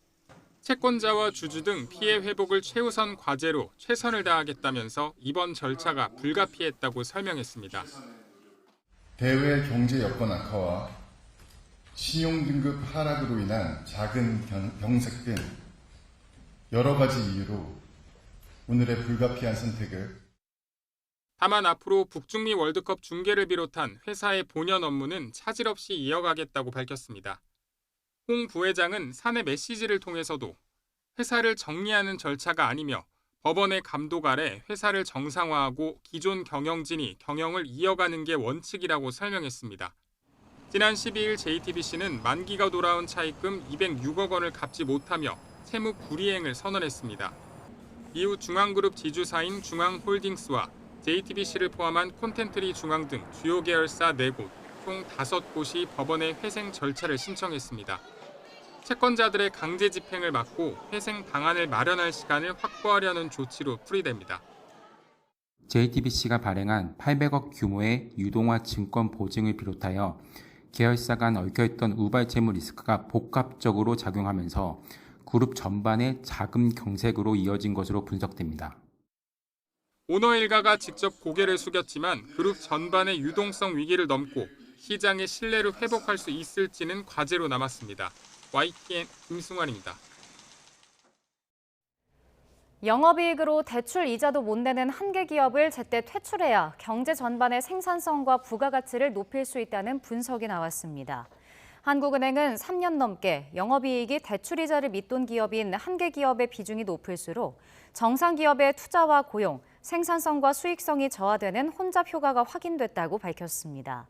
채권자와 주주 등 피해 회복을 최우선 과제로 최선을 다하겠다면서 이번 절차가 불가피했다고 설명했습니다. 대외 경제 여건 악화와 신용등급 하락으로 인한 작은 병색 등 여러 가지 이유로 오늘의 불가피한 선택을 다만 앞으로 북중미 월드컵 중계를 비롯한 회사의 본연 업무는 차질 없이 이어가겠다고 밝혔습니다. 홍 부회장은 사내 메시지를 통해서도 회사를 정리하는 절차가 아니며 법원의 감독 아래 회사를 정상화하고 기존 경영진이 경영을 이어가는 게 원칙이라고 설명했습니다. 지난 12일 JTBC는 만기가 돌아온 차입금 206억 원을 갚지 못하며 채무 불이행을 선언했습니다. 이후 중앙그룹 지주사인 중앙홀딩스와 JTBC를 포함한 콘텐트리 중앙 등 주요 계열사 4곳, 총 5곳이 법원에 회생 절차를 신청했습니다. 채권자들의 강제 집행을 막고 회생 방안을 마련할 시간을 확보하려는 조치로 풀이됩니다. JTBC가 발행한 800억 규모의 유동화 증권 보증을 비롯하여 계열사 간 얽혀있던 우발 채무 리스크가 복합적으로 작용하면서 그룹 전반의 자금 경색으로 이어진 것으로 분석됩니다. 오너 일가가 직접 고개를 숙였지만 그룹 전반의 유동성 위기를 넘고 시장의 신뢰를 회복할 수 있을지는 과제로 남았습니다. YTN 김승환입니다. 영업이익으로 대출 이자도 못 내는 한계 기업을 제때 퇴출해야 경제 전반의 생산성과 부가가치를 높일 수 있다는 분석이 나왔습니다. 한국은행은 3년 넘게 영업이익이 대출이자를 밑돈 기업인 한계 기업의 비중이 높을수록 정상기업의 투자와 고용, 생산성과 수익성이 저하되는 혼잡 효과가 확인됐다고 밝혔습니다.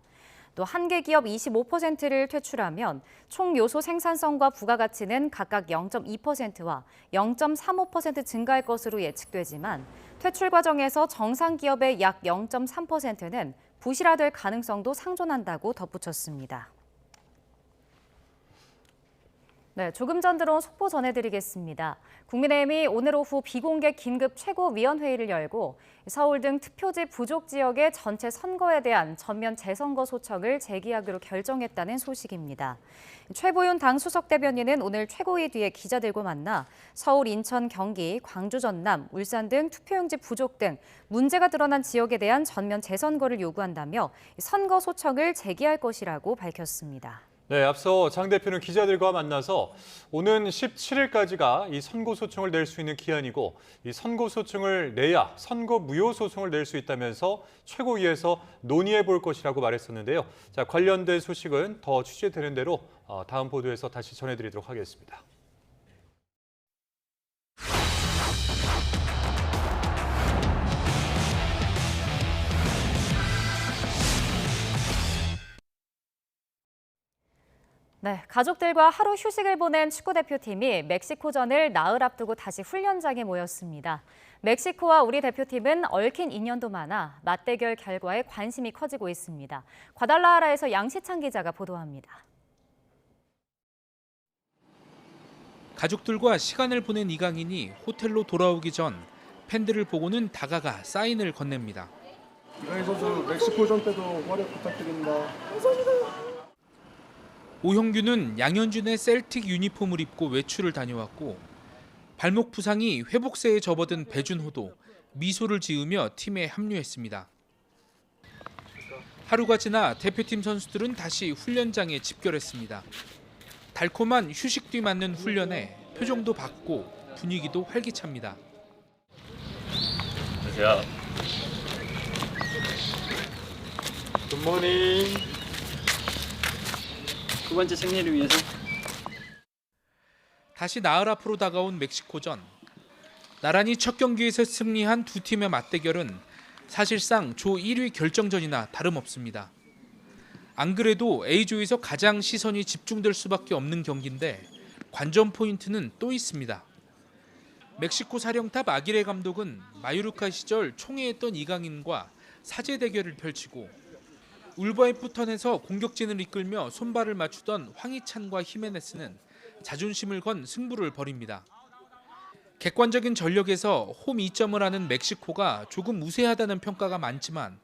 또 한계 기업 25%를 퇴출하면 총 요소 생산성과 부가가치는 각각 0.2%와 0.35% 증가할 것으로 예측되지만 퇴출 과정에서 정상 기업의 약 0.3%는 부실화될 가능성도 상존한다고 덧붙였습니다. 네, 조금 전 들어온 속보 전해드리겠습니다. 국민의힘이 오늘 오후 비공개 긴급 최고위원회의를 열고 서울 등 투표지 부족 지역의 전체 선거에 대한 전면 재선거 소청을 제기하기로 결정했다는 소식입니다. 최보윤 당 수석 대변인은 오늘 최고위 뒤에 기자들과 만나 서울, 인천, 경기, 광주, 전남, 울산 등 투표용지 부족 등 문제가 드러난 지역에 대한 전면 재선거를 요구한다며 선거 소청을 제기할 것이라고 밝혔습니다. 네, 앞서 장 대표는 기자들과 만나서 오는 17일까지가 이 선고 소청을 낼 수 있는 기한이고 이 선고 소청을 내야 선거 무효 소송을 낼 수 있다면서 최고위에서 논의해 볼 것이라고 말했었는데요. 자, 관련된 소식은 더 취재되는 대로 다음 보도에서 다시 전해드리도록 하겠습니다. 네, 가족들과 하루 휴식을 보낸 축구대표팀이 멕시코전을 나흘 앞두고 다시 훈련장에 모였습니다. 멕시코와 우리 대표팀은 얽힌 인연도 많아 맞대결 결과에 관심이 커지고 있습니다. 과달라하라에서 양시창 기자가 보도합니다. 가족들과 시간을 보낸 이강인이 호텔로 돌아오기 전 팬들을 보고는 다가가 사인을 건넵니다. 이강인 선수 멕시코전 때도 활약 부탁드립니다. 오형규는 양현준의 셀틱 유니폼을 입고 외출을 다녀왔고 발목 부상이 회복세에 접어든 배준호도 미소를 지으며 팀에 합류했습니다. 하루가 지나 대표팀 선수들은 다시 훈련장에 집결했습니다. 달콤한 휴식 뒤 맞는 훈련에 표정도 밝고 분위기도 활기찹니다. 안녕하세요. 굿모닝. 두 번째 승리를 위해서. 다시 나흘 앞으로 다가온 멕시코전. 나란히 첫 경기에서 승리한 두 팀의 맞대결은 사실상 조 1위 결정전이나 다름없습니다. 안 그래도 A조에서 가장 시선이 집중될 수밖에 없는 경기인데 관전 포인트는 또 있습니다. 멕시코 사령탑 아기레 감독은 마요르카 시절 총애했던 이강인과 사제 대결을 펼치고 울버햄프턴에서 공격진을 이끌며 손발을 맞추던 황희찬과 히메네스는 자존심을 건 승부를 벌입니다. 객관적인 전력에서 홈 2점을 하는 멕시코가 조금 우세하다는 평가가 많지만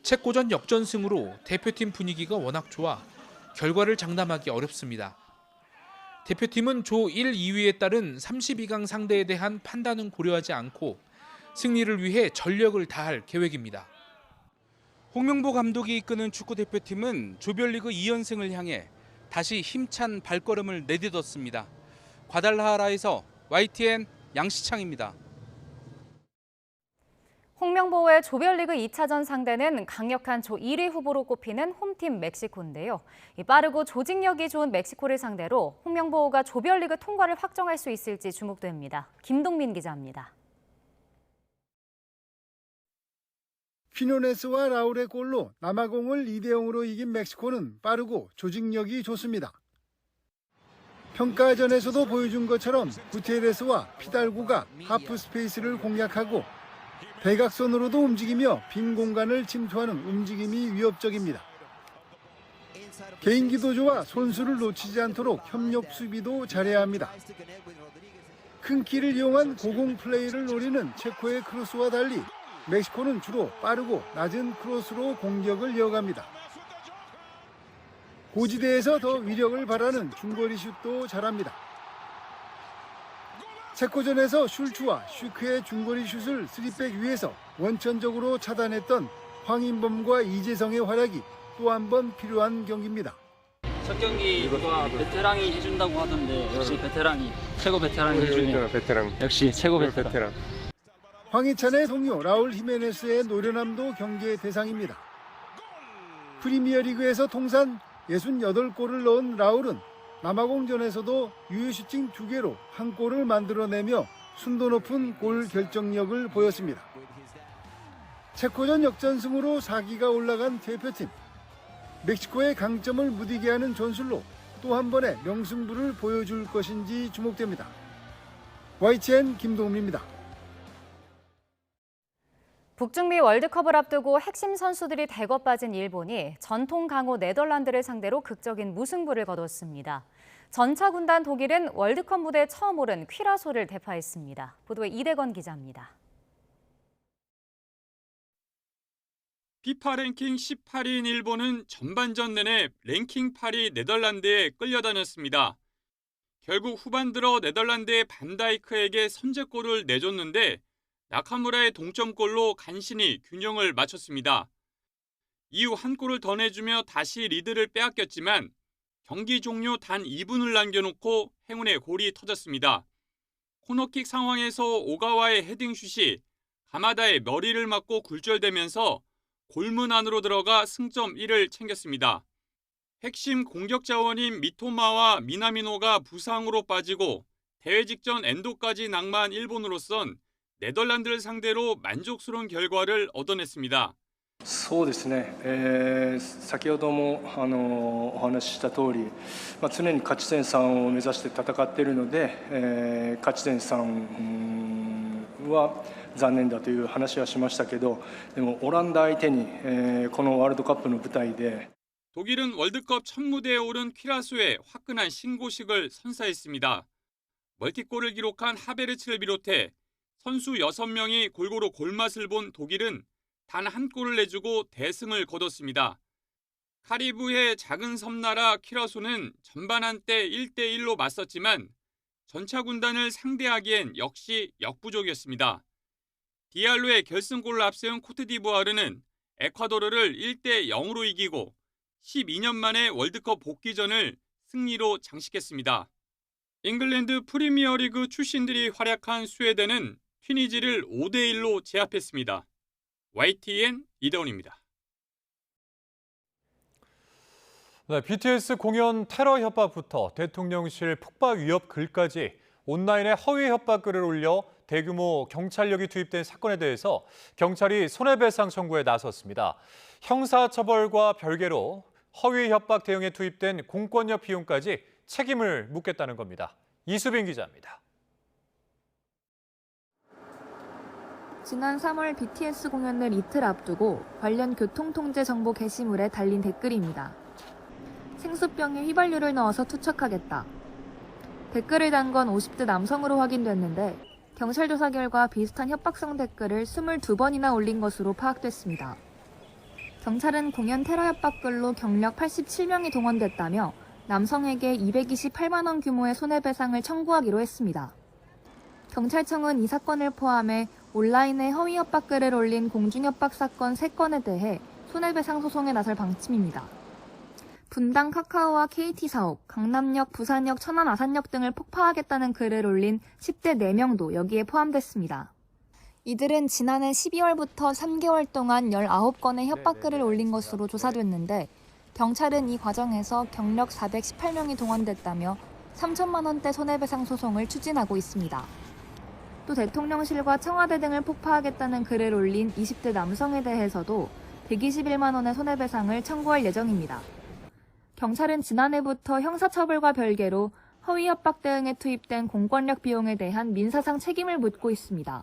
체코전 역전승으로 대표팀 분위기가 워낙 좋아 결과를 장담하기 어렵습니다. 대표팀은 조 1, 2위에 따른 32강 상대에 대한 판단은 고려하지 않고 승리를 위해 전력을 다할 계획입니다. 홍명보 감독이 이끄는 축구대표팀은 조별리그 2연승을 향해 다시 힘찬 발걸음을 내딛었습니다. 과달라하라에서 YTN 양시창입니다. 홍명보의 조별리그 2차전 상대는 강력한 조 1위 후보로 꼽히는 홈팀 멕시코인데요. 빠르고 조직력이 좋은 멕시코를 상대로 홍명보가 조별리그 통과를 확정할 수 있을지 주목됩니다. 김동민 기자입니다. 퀴노네스와 라울의 골로 남아공을 2대0으로 이긴 멕시코는 빠르고 조직력이 좋습니다. 평가전에서도 보여준 것처럼 구테레스와 피달고가 하프 스페이스를 공략하고 대각선으로도 움직이며 빈 공간을 침투하는 움직임이 위협적입니다. 개인기도 좋아 손수를 놓치지 않도록 협력 수비도 잘해야 합니다. 큰 키를 이용한 고공 플레이를 노리는 체코의 크로스와 달리 멕시코는 주로 빠르고 낮은 크로스로 공격을 이어갑니다. 고지대에서 더 위력을 발하는 중거리 슛도 잘합니다. 체코전에서 슐츠와 슈크의 중거리 슛을 3백 위에서 원천적으로 차단했던 황인범과 이재성의 활약이 또 한 번 필요한 경기입니다. 첫 경기가 베테랑이 해준다고 하던데 역시 베테랑이 최고 베테랑이 해주네요. 베테랑. 역시 최고 베테랑. 황희찬의 동료 라울 히메네스의 노련함도 경기의 대상입니다. 프리미어리그에서 통산 68골을 넣은 라울은 남아공전에서도 유효 슈팅 2개로 한 골을 만들어내며 순도 높은 골 결정력을 보였습니다. 체코전 역전승으로 4기가 올라간 대표팀. 멕시코의 강점을 무디게 하는 전술로 또 한 번의 명승부를 보여줄 것인지 주목됩니다. YTN 김동민입니다. 북중미 월드컵을 앞두고 핵심 선수들이 대거 빠진 일본이 전통 강호 네덜란드를 상대로 극적인 무승부를 거뒀습니다. 전차 군단 독일은 월드컵 무대에 처음 오른 퀴라소를 대파했습니다. 보도에 이대건 기자입니다. 피파 랭킹 18위인 일본은 전반전 내내 랭킹 8위 네덜란드에 끌려다녔습니다. 결국 후반 들어 네덜란드의 반다이크에게 선제골을 내줬는데 나카무라의 동점골로 간신히 균형을 맞췄습니다. 이후 한 골을 더 내주며 다시 리드를 빼앗겼지만 경기 종료 단 2분을 남겨놓고 행운의 골이 터졌습니다. 코너킥 상황에서 오가와의 헤딩슛이 가마다의 머리를 맞고 굴절되면서 골문 안으로 들어가 승점 1을 챙겼습니다. 핵심 공격 자원인 미토마와 미나미노가 부상으로 빠지고 대회 직전 엔도까지 낙마한 일본으로선 네덜란드를 상대로 만족스러운 결과를 얻어냈습니다. そうですね、先ほどもお話しした通り、常に勝ち点3を目指して戦っているので、勝ち点3は残念だという話はしましたけど、でもオランダ相手に、このワールドカップの舞台で 독일은 월드컵 첫 무대에 오른 퀴라소의 화끈한 신고식을 선사했습니다. 멀티골을 기록한 하베르츠를 비롯해 선수 6명이 골고루 골맛을 본 독일은 단 한 골을 내주고 대승을 거뒀습니다. 카리브해 작은 섬나라 퀴라소는 전반 한때 1대1로 맞섰지만 전차 군단을 상대하기엔 역시 역부족이었습니다. 디알로의 결승골을 앞세운 코트디부아르는 에콰도르를 1대0으로 이기고 12년 만에 월드컵 복귀전을 승리로 장식했습니다. 잉글랜드 프리미어리그 출신들이 활약한 스웨덴은 튀니지를 5대1로 제압했습니다. YTN 이대훈입니다. 네, BTS 공연 테러 협박부터 대통령실 폭파 위협 글까지 온라인에 허위 협박 글을 올려 대규모 경찰력이 투입된 사건에 대해서 경찰이 손해배상 청구에 나섰습니다. 형사처벌과 별개로 허위 협박 대응에 투입된 공권력 비용까지 책임을 묻겠다는 겁니다. 이수빈 기자입니다. 지난 3월 BTS 공연을 이틀 앞두고 관련 교통통제 정보 게시물에 달린 댓글입니다. 생수병에 휘발유를 넣어서 투척하겠다. 댓글을 단 건 50대 남성으로 확인됐는데 경찰 조사 결과 비슷한 협박성 댓글을 22번이나 올린 것으로 파악됐습니다. 경찰은 공연 테러 협박글로 경력 87명이 동원됐다며 남성에게 228만 원 규모의 손해배상을 청구하기로 했습니다. 경찰청은 이 사건을 포함해 온라인에 허위 협박글을 올린 공중협박 사건 3건에 대해 손해배상 소송에 나설 방침입니다. 분당 카카오와 KT 사옥, 강남역, 부산역, 천안 아산역 등을 폭파하겠다는 글을 올린 10대 4명도 여기에 포함됐습니다. 이들은 지난해 12월부터 3개월 동안 19건의 협박글을 올린 것으로 조사됐는데 경찰은 이 과정에서 경력 418명이 동원됐다며 3천만 원대 손해배상 소송을 추진하고 있습니다. 또 대통령실과 청와대 등을 폭파하겠다는 글을 올린 20대 남성에 대해서도 121만 원의 손해배상을 청구할 예정입니다. 경찰은 지난해부터 형사처벌과 별개로 허위 협박 대응에 투입된 공권력 비용에 대한 민사상 책임을 묻고 있습니다.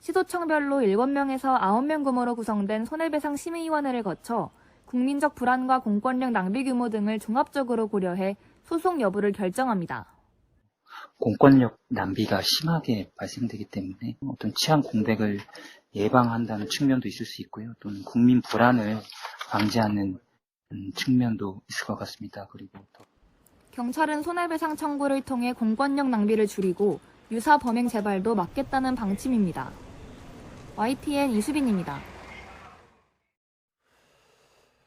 시도청별로 7명에서 9명 규모로 구성된 손해배상 심의위원회를 거쳐 국민적 불안과 공권력 낭비 규모 등을 종합적으로 고려해 소송 여부를 결정합니다. 공권력 낭비가 심하게 발생되기 때문에 어떤 치안 공백을 예방한다는 측면도 있을 수 있고요. 또는 국민 불안을 방지하는 측면도 있을 것 같습니다. 그리고 경찰은 손해배상 청구를 통해 공권력 낭비를 줄이고 유사 범행 재발도 막겠다는 방침입니다. YTN 이수빈입니다.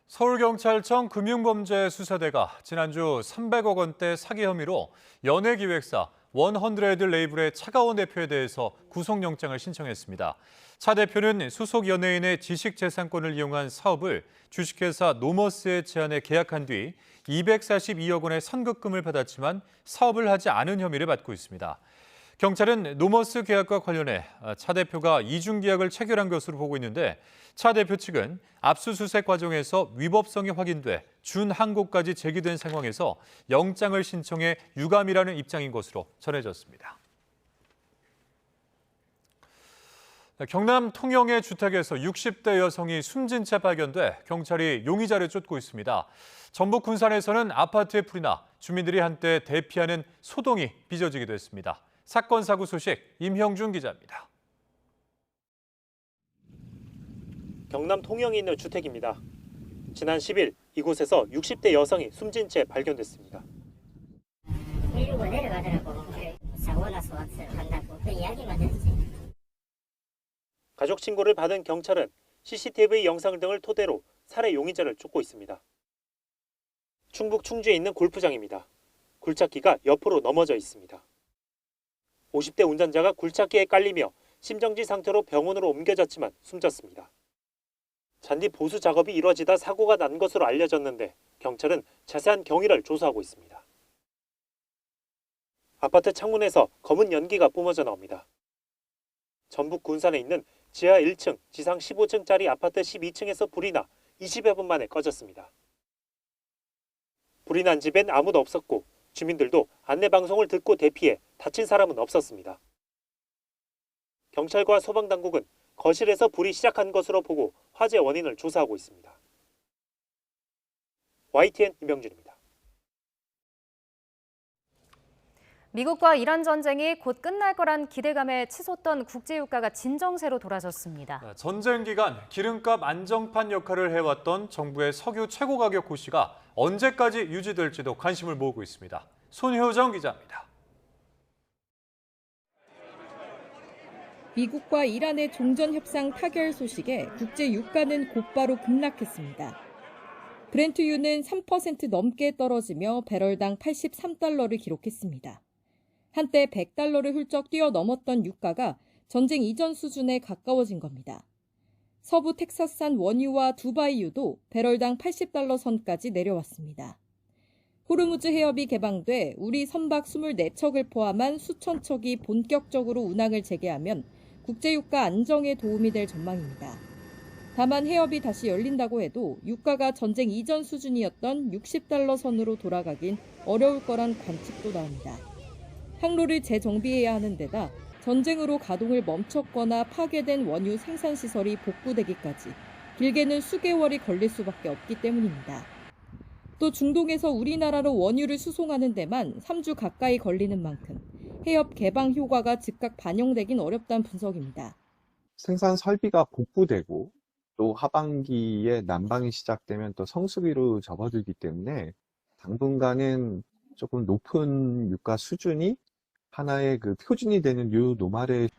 서울경찰청 금융범죄수사대가 지난주 300억 원대 사기 혐의로 연예기획사 100 레이블의 차가원 대표에 대해서 구속영장을 신청했습니다. 차 대표는 소속 연예인의 지식재산권을 이용한 사업을 주식회사 노머스에 제안해 계약한 뒤 242억 원의 선급금을 받았지만 사업을 하지 않은 혐의를 받고 있습니다. 경찰은 노머스 계약과 관련해 차 대표가 이중계약을 체결한 것으로 보고 있는데 차 대표 측은 압수수색 과정에서 위법성이 확인돼 준항고까지 제기된 상황에서 영장을 신청해 유감이라는 입장인 것으로 전해졌습니다. 경남 통영의 주택에서 60대 여성이 숨진 채 발견돼 경찰이 용의자를 쫓고 있습니다. 전북 군산에서는 아파트에 불이 나 주민들이 한때 대피하는 소동이 빚어지기도 했습니다. 사건 사고 소식 임형준 기자입니다. 경남 통영에 있는 주택입니다. 지난 10일 이곳에서 60대 여성이 숨진 채 발견됐습니다. 밀고 내려가더라고. 사고 나서 간다고 그 이야기만 했지. 가족 신고를 받은 경찰은 CCTV 영상 등을 토대로 살해 용의자를 쫓고 있습니다. 충북 충주에 있는 골프장입니다. 굴착기가 옆으로 넘어져 있습니다. 50대 운전자가 굴착기에 깔리며 심정지 상태로 병원으로 옮겨졌지만 숨졌습니다. 잔디 보수 작업이 이뤄지다 사고가 난 것으로 알려졌는데 경찰은 자세한 경위를 조사하고 있습니다. 아파트 창문에서 검은 연기가 뿜어져 나옵니다. 전북 군산에 있는 지하 1층, 지상 15층짜리 아파트 12층에서 불이 나 20여 분 만에 꺼졌습니다. 불이 난 집엔 아무도 없었고 주민들도 안내방송을 듣고 대피해 다친 사람은 없었습니다. 경찰과 소방당국은 거실에서 불이 시작한 것으로 보고 화재 원인을 조사하고 있습니다. YTN 임영준입니다. 미국과 이란 전쟁이 곧 끝날 거란 기대감에 치솟던 국제유가가 진정세로 돌아섰습니다. 전쟁 기간 기름값 안정판 역할을 해왔던 정부의 석유 최고 가격 고시가 언제까지 유지될지도 관심을 모으고 있습니다. 손효정 기자입니다. 미국과 이란의 종전협상 타결 소식에 국제유가는 곧바로 급락했습니다. 브렌트유는 3% 넘게 떨어지며 배럴당 83달러를 기록했습니다. 한때 100달러를 훌쩍 뛰어넘었던 유가가 전쟁 이전 수준에 가까워진 겁니다. 서부 텍사스산 원유와 두바이유도 배럴당 80달러 선까지 내려왔습니다. 호르무즈 해협이 개방돼 우리 선박 24척을 포함한 수천 척이 본격적으로 운항을 재개하면 국제유가 안정에 도움이 될 전망입니다. 다만 해협이 다시 열린다고 해도 유가가 전쟁 이전 수준이었던 60달러 선으로 돌아가긴 어려울 거란 관측도 나옵니다. 항로를 재정비해야 하는 데다 전쟁으로 가동을 멈췄거나 파괴된 원유 생산시설이 복구되기까지 길게는 수개월이 걸릴 수밖에 없기 때문입니다. 또 중동에서 우리나라로 원유를 수송하는 데만 3주 가까이 걸리는 만큼 해협 개방 효과가 즉각 반영되긴 어렵다는 분석입니다. 생산 설비가 복구되고 또 하반기에 난방이 시작되면 또 성수기로 접어들기 때문에 당분간은 조금 높은 유가 수준이 하나의 그 표준이 되는 뉴 노멀의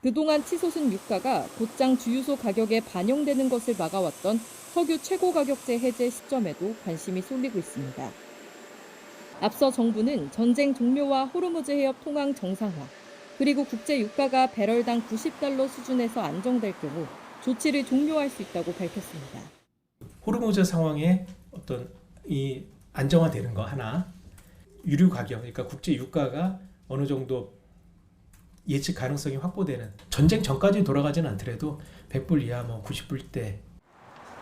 그동안 치솟은 유가가 곧장 주유소 가격에 반영되는 것을 막아왔던 석유 최고 가격제 해제 시점에도 관심이 쏠리고 있습니다. 앞서 정부는 전쟁 종료와 호르무즈 해협 통항 정상화, 그리고 국제 유가가 배럴당 90달러 수준에서 안정될 경우 조치를 종료할 수 있다고 밝혔습니다. 호르무즈 상황에 어떤 이 안정화되는 거 하나, 유류 가격, 그러니까 국제 유가가 어느 정도 예측 가능성이 확보되는 전쟁 전까지 돌아가지는 않더라도 100불 이하 90불대.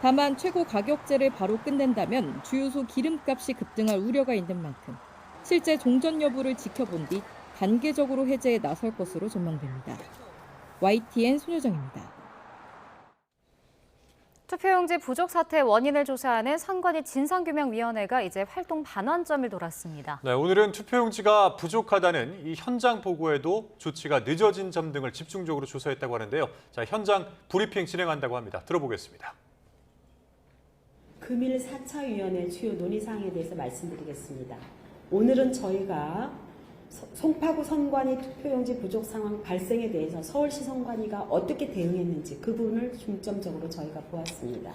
다만 최고 가격제를 바로 끝낸다면 주유소 기름값이 급등할 우려가 있는 만큼 실제 종전 여부를 지켜본 뒤 단계적으로 해제에 나설 것으로 전망됩니다. YTN 손효정입니다. 투표용지 부족 사태 원인을 조사하는 선관위 진상규명위원회가 이제 활동 반환점을 돌았습니다. 네, 오늘은 투표용지가 부족하다는 이 현장 보고에도 조치가 늦어진 점 등을 집중적으로 조사했다고 하는데요. 자, 현장 브리핑 진행한다고 합니다. 들어보겠습니다. 금일 4차위원회 주요 논의사항에 대해서 말씀드리겠습니다. 오늘은 저희가 송파구 선관위 투표용지 부족 상황 발생에 대해서 서울시 선관위가 어떻게 대응했는지 그 부분을 중점적으로 저희가 보았습니다.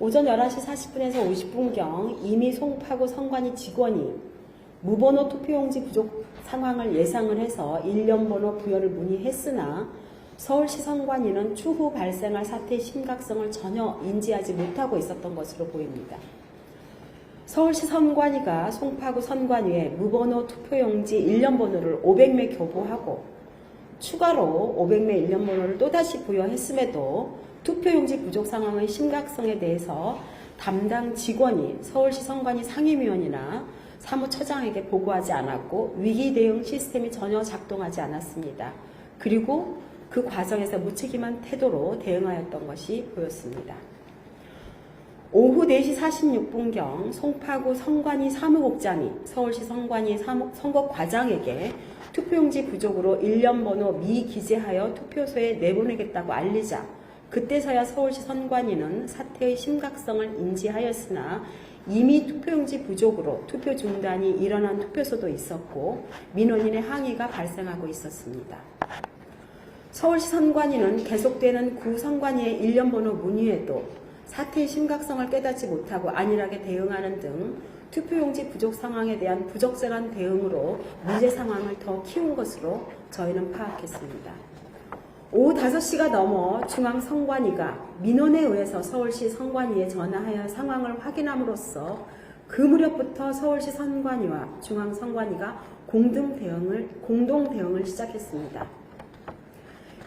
오전 11시 40분에서 50분경 이미 송파구 선관위 직원이 무번호 투표용지 부족 상황을 예상을 해서 일련번호 부여를 문의했으나 서울시 선관위는 추후 발생할 사태의 심각성을 전혀 인지하지 못하고 있었던 것으로 보입니다. 서울시 선관위가 송파구 선관위에 무번호 투표용지 일련번호를 500매 교부하고 추가로 500매 일련번호를 또다시 부여했음에도 투표용지 부족 상황의 심각성에 대해서 담당 직원이 서울시 선관위 상임위원이나 사무처장에게 보고하지 않았고 위기 대응 시스템이 전혀 작동하지 않았습니다. 그리고 그 과정에서 무책임한 태도로 대응하였던 것이 보였습니다. 오후 4시 46분경 송파구 선관위 사무국장이 서울시 선관위 선거과장에게 투표용지 부족으로 일련번호 미기재하여 투표소에 내보내겠다고 알리자 그때서야 서울시 선관위는 사태의 심각성을 인지하였으나 이미 투표용지 부족으로 투표 중단이 일어난 투표소도 있었고 민원인의 항의가 발생하고 있었습니다. 서울시 선관위는 계속되는 구 선관위의 일련번호 문의에도 사태의 심각성을 깨닫지 못하고 안일하게 대응하는 등 투표용지 부족 상황에 대한 부적절한 대응으로 문제 상황을 더 키운 것으로 저희는 파악했습니다. 오후 5시가 넘어 중앙선관위가 민원에 의해서 서울시 선관위에 전화하여 상황을 확인함으로써 그 무렵부터 서울시 선관위와 중앙선관위가 공동 대응을 시작했습니다.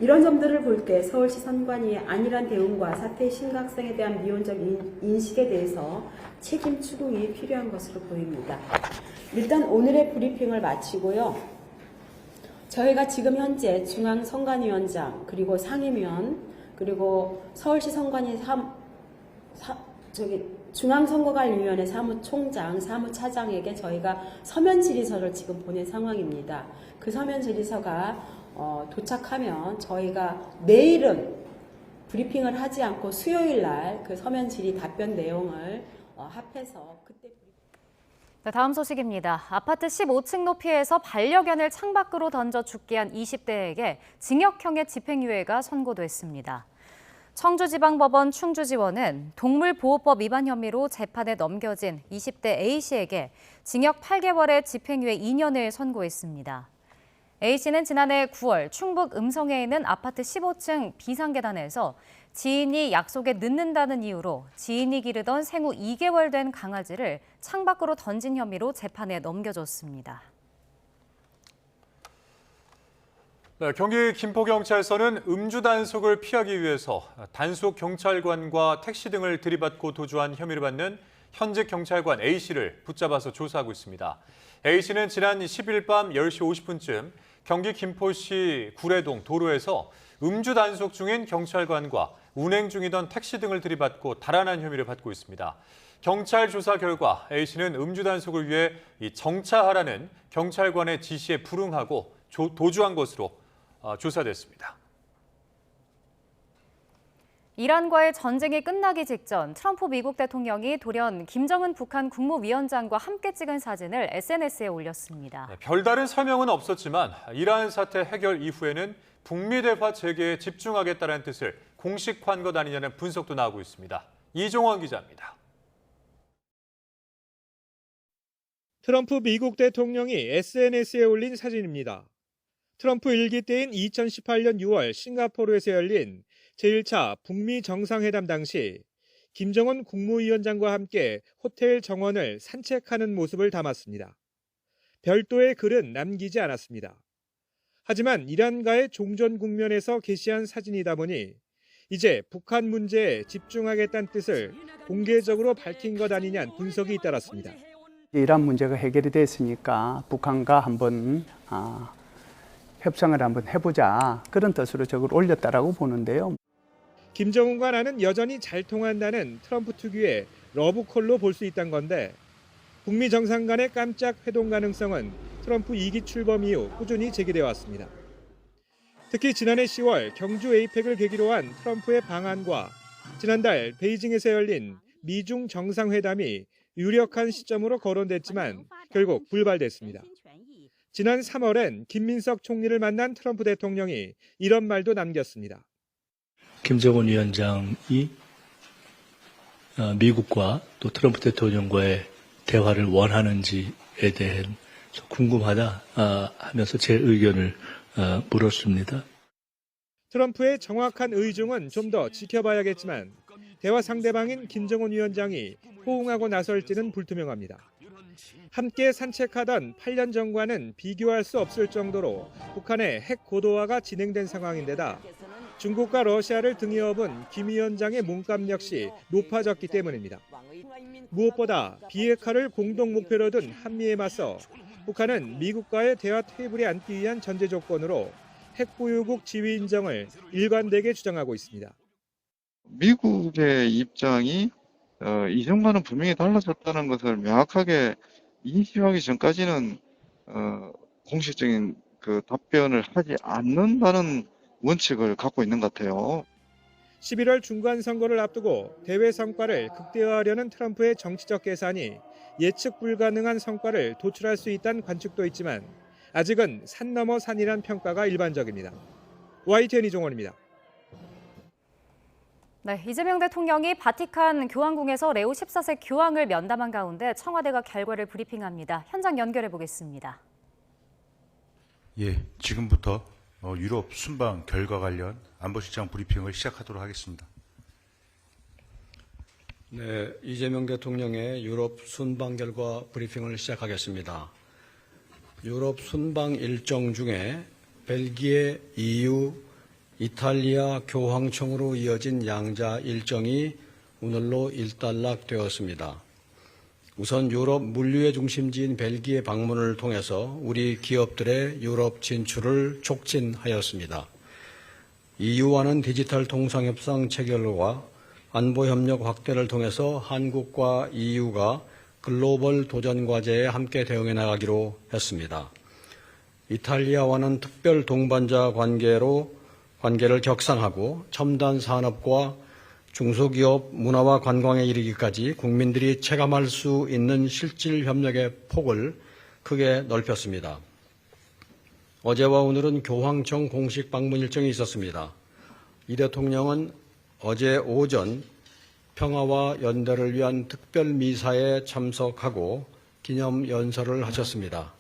이런 점들을 볼 때 서울시 선관위의 안일한 대응과 사태의 심각성에 대한 미온적 인식에 대해서 책임 추궁이 필요한 것으로 보입니다. 일단 오늘의 브리핑을 마치고요. 저희가 지금 현재 중앙선관위원장 그리고 상임위원 그리고 서울시 선관위 중앙선거관리위원회 사무총장, 사무차장에게 저희가 서면 질의서를 지금 보낸 상황입니다. 그 서면 질의서가 도착하면 저희가 내일은 브리핑을 하지 않고 수요일 날 그 서면 질의 답변 내용을 합해서 그때 네, 다음 소식입니다. 아파트 15층 높이에서 반려견을 창밖으로 던져 죽게 한 20대에게 징역형의 집행유예가 선고됐습니다. 청주지방법원 충주지원은 동물보호법 위반 혐의로 재판에 넘겨진 20대 A씨에게 징역 8개월의 집행유예 2년을 선고했습니다. A씨는 지난해 9월 충북 음성에 있는 아파트 15층 비상계단에서 지인이 약속에 늦는다는 이유로 지인이 기르던 생후 2개월 된 강아지를 창밖으로 던진 혐의로 재판에 넘겨졌습니다. 네, 경기 김포경찰서는 음주 단속을 피하기 위해서 단속 경찰관과 택시 등을 들이받고 도주한 혐의를 받는 현직 경찰관 A씨를 붙잡아서 조사하고 있습니다. A씨는 지난 10일 밤 10시 50분쯤 경기 김포시 구례동 도로에서 음주 단속 중인 경찰관과 운행 중이던 택시 등을 들이받고 달아난 혐의를 받고 있습니다. 경찰 조사 결과 A씨는 음주 단속을 위해 정차하라는 경찰관의 지시에 불응하고 도주한 것으로 조사됐습니다. 이란과의 전쟁이 끝나기 직전 트럼프 미국 대통령이 돌연 김정은 북한 국무위원장과 함께 찍은 사진을 SNS에 올렸습니다. 네, 별다른 설명은 없었지만 이란 사태 해결 이후에는 북미 대화 재개에 집중하겠다는 뜻을 공식화한 것 아니냐는 분석도 나오고 있습니다. 이종원 기자입니다. 트럼프 미국 대통령이 SNS에 올린 사진입니다. 트럼프 일기 때인 2018년 6월 싱가포르에서 열린 제1차 북미 정상회담 당시 김정은 국무위원장과 함께 호텔 정원을 산책하는 모습을 담았습니다. 별도의 글은 남기지 않았습니다. 하지만 이란과의 종전 국면에서 게시한 사진이다 보니 이제 북한 문제에 집중하겠다는 뜻을 공개적으로 밝힌 것 아니냐는 분석이 잇따랐습니다. 이란 문제가 해결이 됐으니까 북한과 한번 협상을 한번 해보자, 그런 뜻으로 저걸 올렸다라고 보는데요. 김정은과 나는 여전히 잘 통한다는 트럼프 특유의 러브콜로 볼 수 있다는 건데 북미 정상 간의 깜짝 회동 가능성은 트럼프 2기 출범 이후 꾸준히 제기돼 왔습니다. 특히 지난해 10월 경주 에이펙을 계기로 한 트럼프의 방안과 지난달 베이징에서 열린 미중 정상회담이 유력한 시점으로 거론됐지만 결국 불발됐습니다. 지난 3월엔 김민석 총리를 만난 트럼프 대통령이 이런 말도 남겼습니다. 김정은 위원장이 미국과 또 트럼프 대통령과의 대화를 원하는지에 대해 궁금하다 하면서 제 의견을 물었습니다. 트럼프의 정확한 의중은 좀 더 지켜봐야겠지만 대화 상대방인 김정은 위원장이 호응하고 나설지는 불투명합니다. 함께 산책하던 8년 전과는 비교할 수 없을 정도로 북한의 핵 고도화가 진행된 상황인데다 중국과 러시아를 등에 업은 김 위원장의 몸값 역시 높아졌기 때문입니다. 무엇보다 비핵화를 공동 목표로 둔 한미에 맞서 북한은 미국과의 대화 테이블에 앉기 위한 전제 조건으로 핵보유국 지위 인정을 일관되게 주장하고 있습니다. 미국의 입장이 이전과는 분명히 달라졌다는 것을 명확하게 인식하기 전까지는 공식적인 그 답변을 하지 않는다는 원칙을 갖고 있는 것 같아요. 11월 중간 선거를 앞두고 대외 성과를 극대화하려는 트럼프의 정치적 계산이 예측 불가능한 성과를 도출할 수 있다는 관측도 있지만 아직은 산 넘어 산이란 평가가 일반적입니다. YTN 이종원입니다. 네, 이재명 대통령이 바티칸 교황궁에서 레오 14세 교황을 면담한 가운데 청와대가 결과를 브리핑합니다. 현장 연결해 보겠습니다. 예, 지금부터 유럽 순방 결과 관련 안보실장 브리핑을 시작하도록 하겠습니다. 네, 이재명 대통령의 유럽 순방 결과 브리핑을 시작하겠습니다. 유럽 순방 일정 중에 벨기에 EU 이탈리아 교황청으로 이어진 양자 일정이 오늘로 일단락되었습니다. 우선 유럽 물류의 중심지인 벨기에 방문을 통해서 우리 기업들의 유럽 진출을 촉진하였습니다. EU와는 디지털 통상협상 체결과 안보협력 확대를 통해서 한국과 EU가 글로벌 도전 과제에 함께 대응해 나가기로 했습니다. 이탈리아와는 특별 동반자 관계를 격상하고 첨단 산업과 중소기업, 문화와 관광에 이르기까지 국민들이 체감할 수 있는 실질 협력의 폭을 크게 넓혔습니다. 어제와 오늘은 교황청 공식 방문 일정이 있었습니다. 이 대통령은 어제 오전 평화와 연대를 위한 특별 미사에 참석하고 기념 연설을 하셨습니다.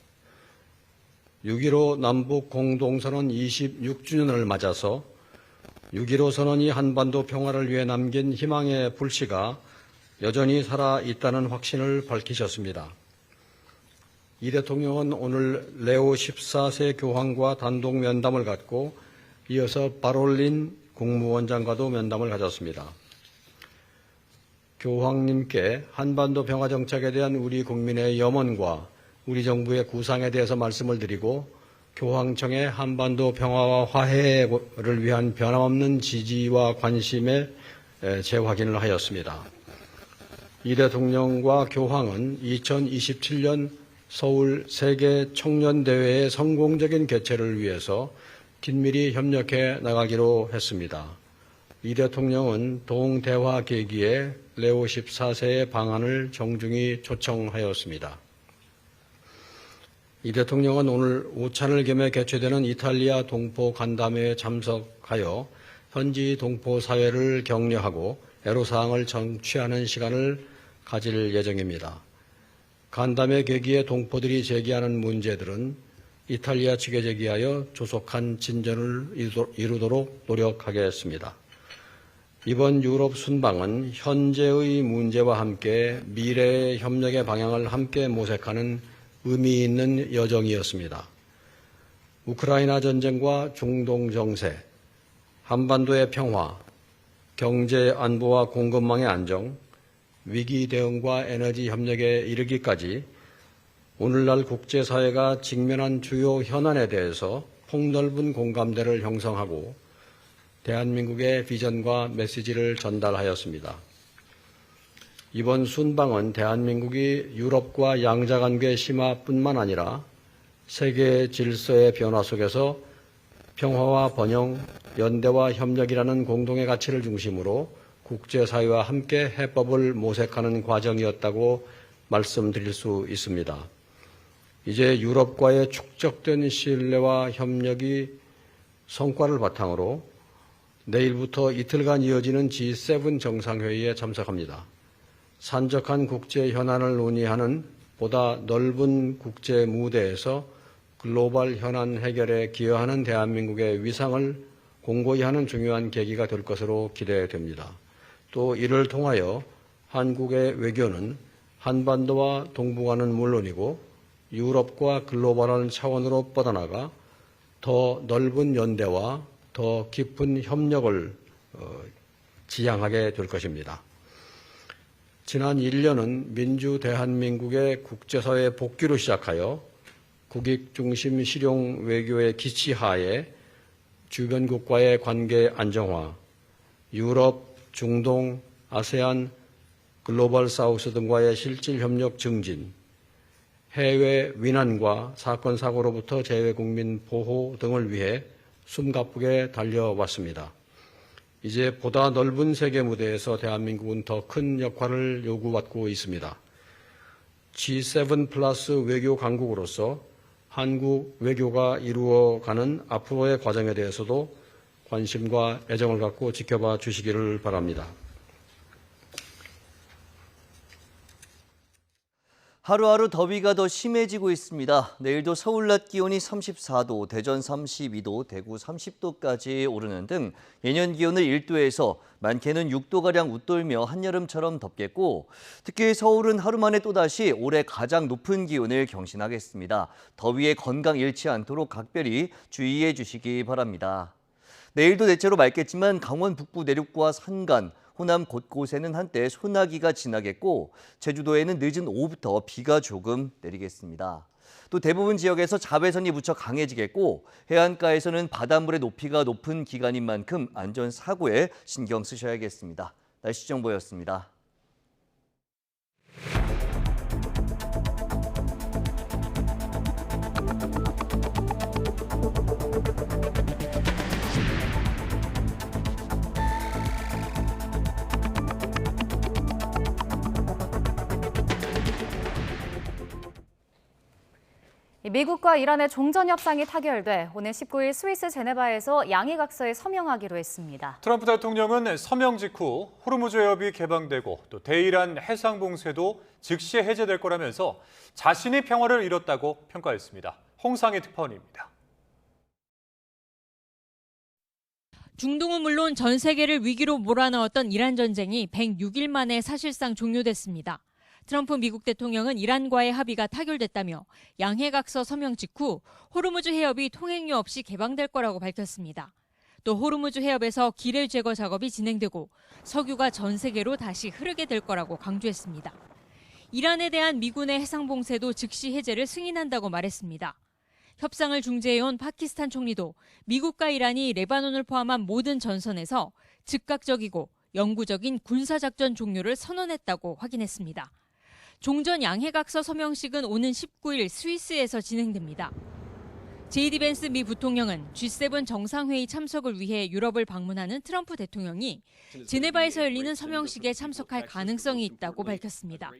6.15 남북 공동선언 26주년을 맞아서 6.15 선언이 한반도 평화를 위해 남긴 희망의 불씨가 여전히 살아있다는 확신을 밝히셨습니다. 이 대통령은 오늘 레오 14세 교황과 단독 면담을 갖고 이어서 바롤린 국무원장과도 면담을 가졌습니다. 교황님께 한반도 평화 정착에 대한 우리 국민의 염원과 우리 정부의 구상에 대해서 말씀을 드리고 교황청의 한반도 평화와 화해를 위한 변함없는 지지와 관심에 재확인을 하였습니다. 이 대통령과 교황은 2027년 서울 세계 청년대회의 성공적인 개최를 위해서 긴밀히 협력해 나가기로 했습니다. 이 대통령은 동대화 계기에 레오 14세의 방한을 정중히 초청하였습니다. 이 대통령은 오늘 오찬을 겸해 개최되는 이탈리아 동포 간담회에 참석하여 현지 동포 사회를 격려하고 애로사항을 정취하는 시간을 가질 예정입니다. 간담회 계기에 동포들이 제기하는 문제들은 이탈리아 측에 제기하여 조속한 진전을 이루도록 노력하겠습니다. 이번 유럽 순방은 현재의 문제와 함께 미래의 협력의 방향을 함께 모색하는 의미 있는 여정이었습니다. 우크라이나 전쟁과 중동 정세, 한반도의 평화, 경제 안보와 공급망의 안정, 위기 대응과 에너지 협력에 이르기까지 오늘날 국제사회가 직면한 주요 현안에 대해서 폭넓은 공감대를 형성하고 대한민국의 비전과 메시지를 전달하였습니다. 이번 순방은 대한민국이 유럽과 양자관계 심화뿐만 아니라 세계 질서의 변화 속에서 평화와 번영, 연대와 협력이라는 공동의 가치를 중심으로 국제사회와 함께 해법을 모색하는 과정이었다고 말씀드릴 수 있습니다. 이제 유럽과의 축적된 신뢰와 협력이 성과를 바탕으로 내일부터 이틀간 이어지는 G7 정상회의에 참석합니다. 산적한 국제 현안을 논의하는 보다 넓은 국제 무대에서 글로벌 현안 해결에 기여하는 대한민국의 위상을 공고히 하는 중요한 계기가 될 것으로 기대됩니다. 또 이를 통하여 한국의 외교는 한반도와 동북아는 물론이고 유럽과 글로벌한 차원으로 뻗어나가 더 넓은 연대와 더 깊은 협력을 지향하게 될 것입니다. 지난 1년은 민주 대한민국의 국제사회 복귀로 시작하여 국익 중심 실용 외교의 기치하에 주변국과의 관계 안정화, 유럽, 중동, 아세안, 글로벌 사우스 등과의 실질 협력 증진, 해외 위난과 사건 사고로부터 재외 국민 보호 등을 위해 숨가쁘게 달려왔습니다. 이제 보다 넓은 세계 무대에서 대한민국은 더 큰 역할을 요구받고 있습니다. G7 플러스 외교 강국으로서 한국 외교가 이루어가는 앞으로의 과정에 대해서도 관심과 애정을 갖고 지켜봐 주시기를 바랍니다. 하루하루 더위가 더 심해지고 있습니다. 내일도 서울 낮 기온이 34도, 대전 32도, 대구 30도까지 오르는 등 예년 기온을 1도에서 많게는 6도가량 웃돌며 한여름처럼 덥겠고 특히 서울은 하루 만에 또다시 올해 가장 높은 기온을 경신하겠습니다. 더위에 건강 잃지 않도록 각별히 주의해 주시기 바랍니다. 내일도 대체로 맑겠지만 강원 북부 내륙과 산간, 호남 곳곳에는 한때 소나기가 지나겠고 제주도에는 늦은 오후부터 비가 조금 내리겠습니다. 또 대부분 지역에서 자외선이 무척 강해지겠고 해안가에서는 바닷물의 높이가 높은 기간인 만큼 안전사고에 신경 쓰셔야겠습니다. 날씨 정보였습니다. 미국과 이란의 종전 협상이 타결돼 오늘 19일 스위스 제네바에서 양해각서에 서명하기로 했습니다. 트럼프 대통령은 서명 직후 호르무즈 해협이 개방되고 또 대이란 해상 봉쇄도 즉시 해제될 거라면서 자신이 평화를 이뤘다고 평가했습니다. 홍상희 특파원입니다. 중동은 물론 전 세계를 위기로 몰아넣었던 이란 전쟁이 106일 만에 사실상 종료됐습니다. 트럼프 미국 대통령은 이란과의 합의가 타결됐다며 양해각서 서명 직후 호르무즈 해협이 통행료 없이 개방될 거라고 밝혔습니다. 또 호르무즈 해협에서 기뢰 제거 작업이 진행되고 석유가 전 세계로 다시 흐르게 될 거라고 강조했습니다. 이란에 대한 미군의 해상 봉쇄도 즉시 해제를 승인한다고 말했습니다. 협상을 중재해온 파키스탄 총리도 미국과 이란이 레바논을 포함한 모든 전선에서 즉각적이고 영구적인 군사작전 종료를 선언했다고 확인했습니다. 종전 양해각서 서명식은 오는 19일 스위스에서 진행됩니다. 제이디 벤스 미 부통령은 G7 정상회의 참석을 위해 유럽을 방문하는 트럼프 대통령이 제네바에서 열리는 서명식에 참석할 가능성이 있다고 밝혔습니다.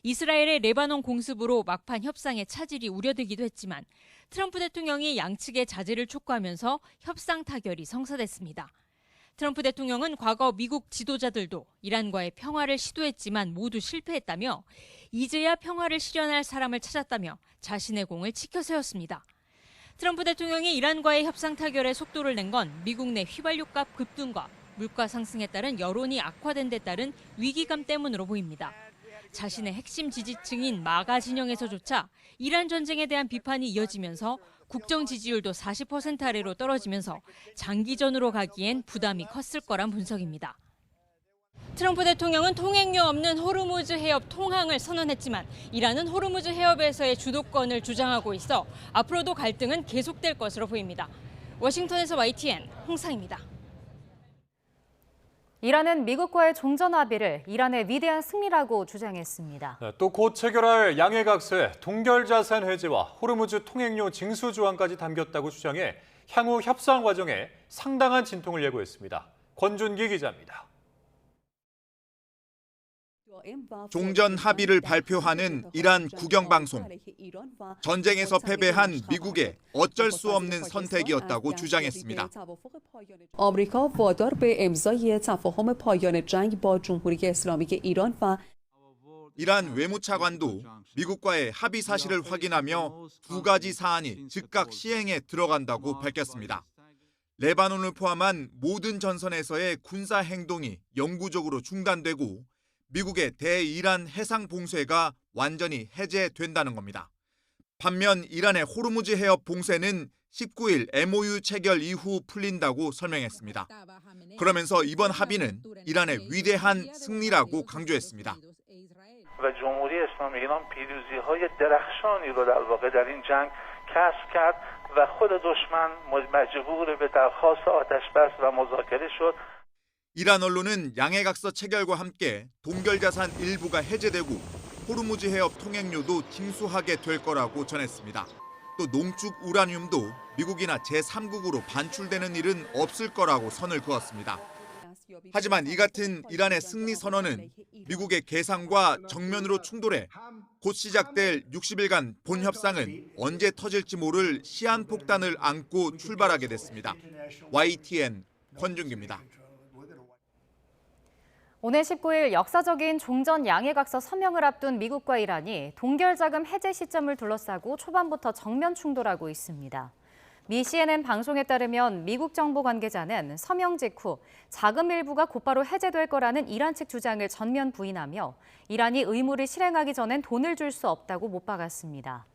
이스라엘의 레바논 공습으로 막판 협상에 차질이 우려되기도 했지만 트럼프 대통령이 양측의 자제를 촉구하면서 협상 타결이 성사됐습니다. 트럼프 대통령은 과거 미국 지도자들도 이란과의 평화를 시도했지만 모두 실패했다며 이제야 평화를 실현할 사람을 찾았다며 자신의 공을 치켜세웠습니다. 트럼프 대통령이 이란과의 협상 타결에 속도를 낸 건 미국 내 휘발유값 급등과 물가 상승에 따른 여론이 악화된 데 따른 위기감 때문으로 보입니다. 자신의 핵심 지지층인 마가 진영에서조차 이란 전쟁에 대한 비판이 이어지면서 국정 지지율도 40% 아래로 떨어지면서 장기전으로 가기엔 부담이 컸을 거란 분석입니다. 트럼프 대통령은 통행료 없는 호르무즈 해협 통항을 선언했지만 이란은 호르무즈 해협에서의 주도권을 주장하고 있어 앞으로도 갈등은 계속될 것으로 보입니다. 워싱턴에서 YTN 홍상입니다. 이란은 미국과의 종전 합의를 이란의 위대한 승리라고 주장했습니다. 또 곧 체결할 양해각서에 동결자산 해제와 호르무즈 통행료 징수 조항까지 담겼다고 주장해 향후 협상 과정에 상당한 진통을 예고했습니다. 권준기 기자입니다. 종전 합의를 발표하는 이란 국영방송. 전쟁에서 패배한 미국의 어쩔 수 없는 선택이었다고 주장했습니다. آمریکا وادار به امضای تفاهم پایان جنگ با جمهوری اسلامی ایران و 이란 외무차관도 미국과의 합의 사실을 확인하며 두 가지 사안이 즉각 시행에 들어간다고 밝혔습니다. 레바논을 포함한 모든 전선에서의 군사 행동이 영구적으로 중단되고 미국의 대이란 해상 봉쇄가 완전히 해제된다는 겁니다. 반면 이란의 호르무즈 해협 봉쇄는 19일 MOU 체결 이후 풀린다고 설명했습니다. 그러면서 이번 합의는 이란의 위대한 승리라고 강조했습니다. و جمهوری اسلامی ایران پیروزی‌های درخشانی رو در واقع در این جنگ کسب کرد و خود دشمن مجبور به درخواست آتش‌بس و مذاکره شد. 이란 언론은 양해각서 체결과 함께 동결자산 일부가 해제되고 호르무즈 해협 통행료도 징수하게 될 거라고 전했습니다. 또 농축 우라늄도 미국이나 제3국으로 반출되는 일은 없을 거라고 선을 그었습니다. 하지만 이 같은 이란의 승리 선언은 미국의 계산과 정면으로 충돌해 곧 시작될 60일간 본 협상은 언제 터질지 모를 시한폭탄을 안고 출발하게 됐습니다. YTN 권준기입니다. 오늘 19일 역사적인 종전 양해각서 서명을 앞둔 미국과 이란이 동결자금 해제 시점을 둘러싸고 초반부터 정면 충돌하고 있습니다. 미 CNN 방송에 따르면 미국 정부 관계자는 서명 직후 자금 일부가 곧바로 해제될 거라는 이란 측 주장을 전면 부인하며 이란이 의무를 실행하기 전엔 돈을 줄 수 없다고 못 박았습니다.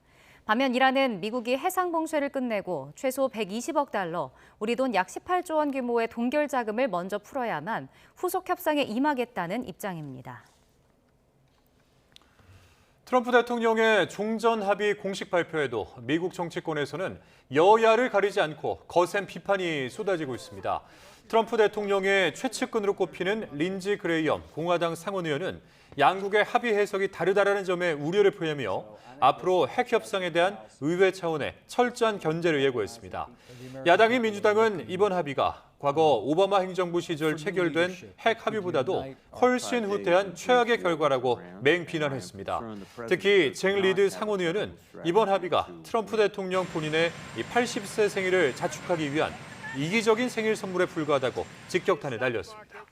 반면 이란은 미국이 해상 봉쇄를 끝내고 최소 120억 달러, 우리 돈 약 18조 원 규모의 동결 자금을 먼저 풀어야만 후속 협상에 임하겠다는 입장입니다. 트럼프 대통령의 종전 합의 공식 발표에도 미국 정치권에서는 여야를 가리지 않고 거센 비판이 쏟아지고 있습니다. 트럼프 대통령의 최측근으로 꼽히는 린지 그레이엄 공화당 상원의원은 양국의 합의 해석이 다르다라는 점에 우려를 표하며 앞으로 핵 협상에 대한 의회 차원의 철저한 견제를 예고했습니다. 야당인 민주당은 이번 합의가 과거 오바마 행정부 시절 체결된 핵 합의보다도 훨씬 후퇴한 최악의 결과라고 맹비난했습니다. 특히 잭 리드 상원의원은 이번 합의가 트럼프 대통령 본인의 80세 생일을 자축하기 위한 이기적인 생일 선물에 불과하다고 직격탄을 날렸습니다.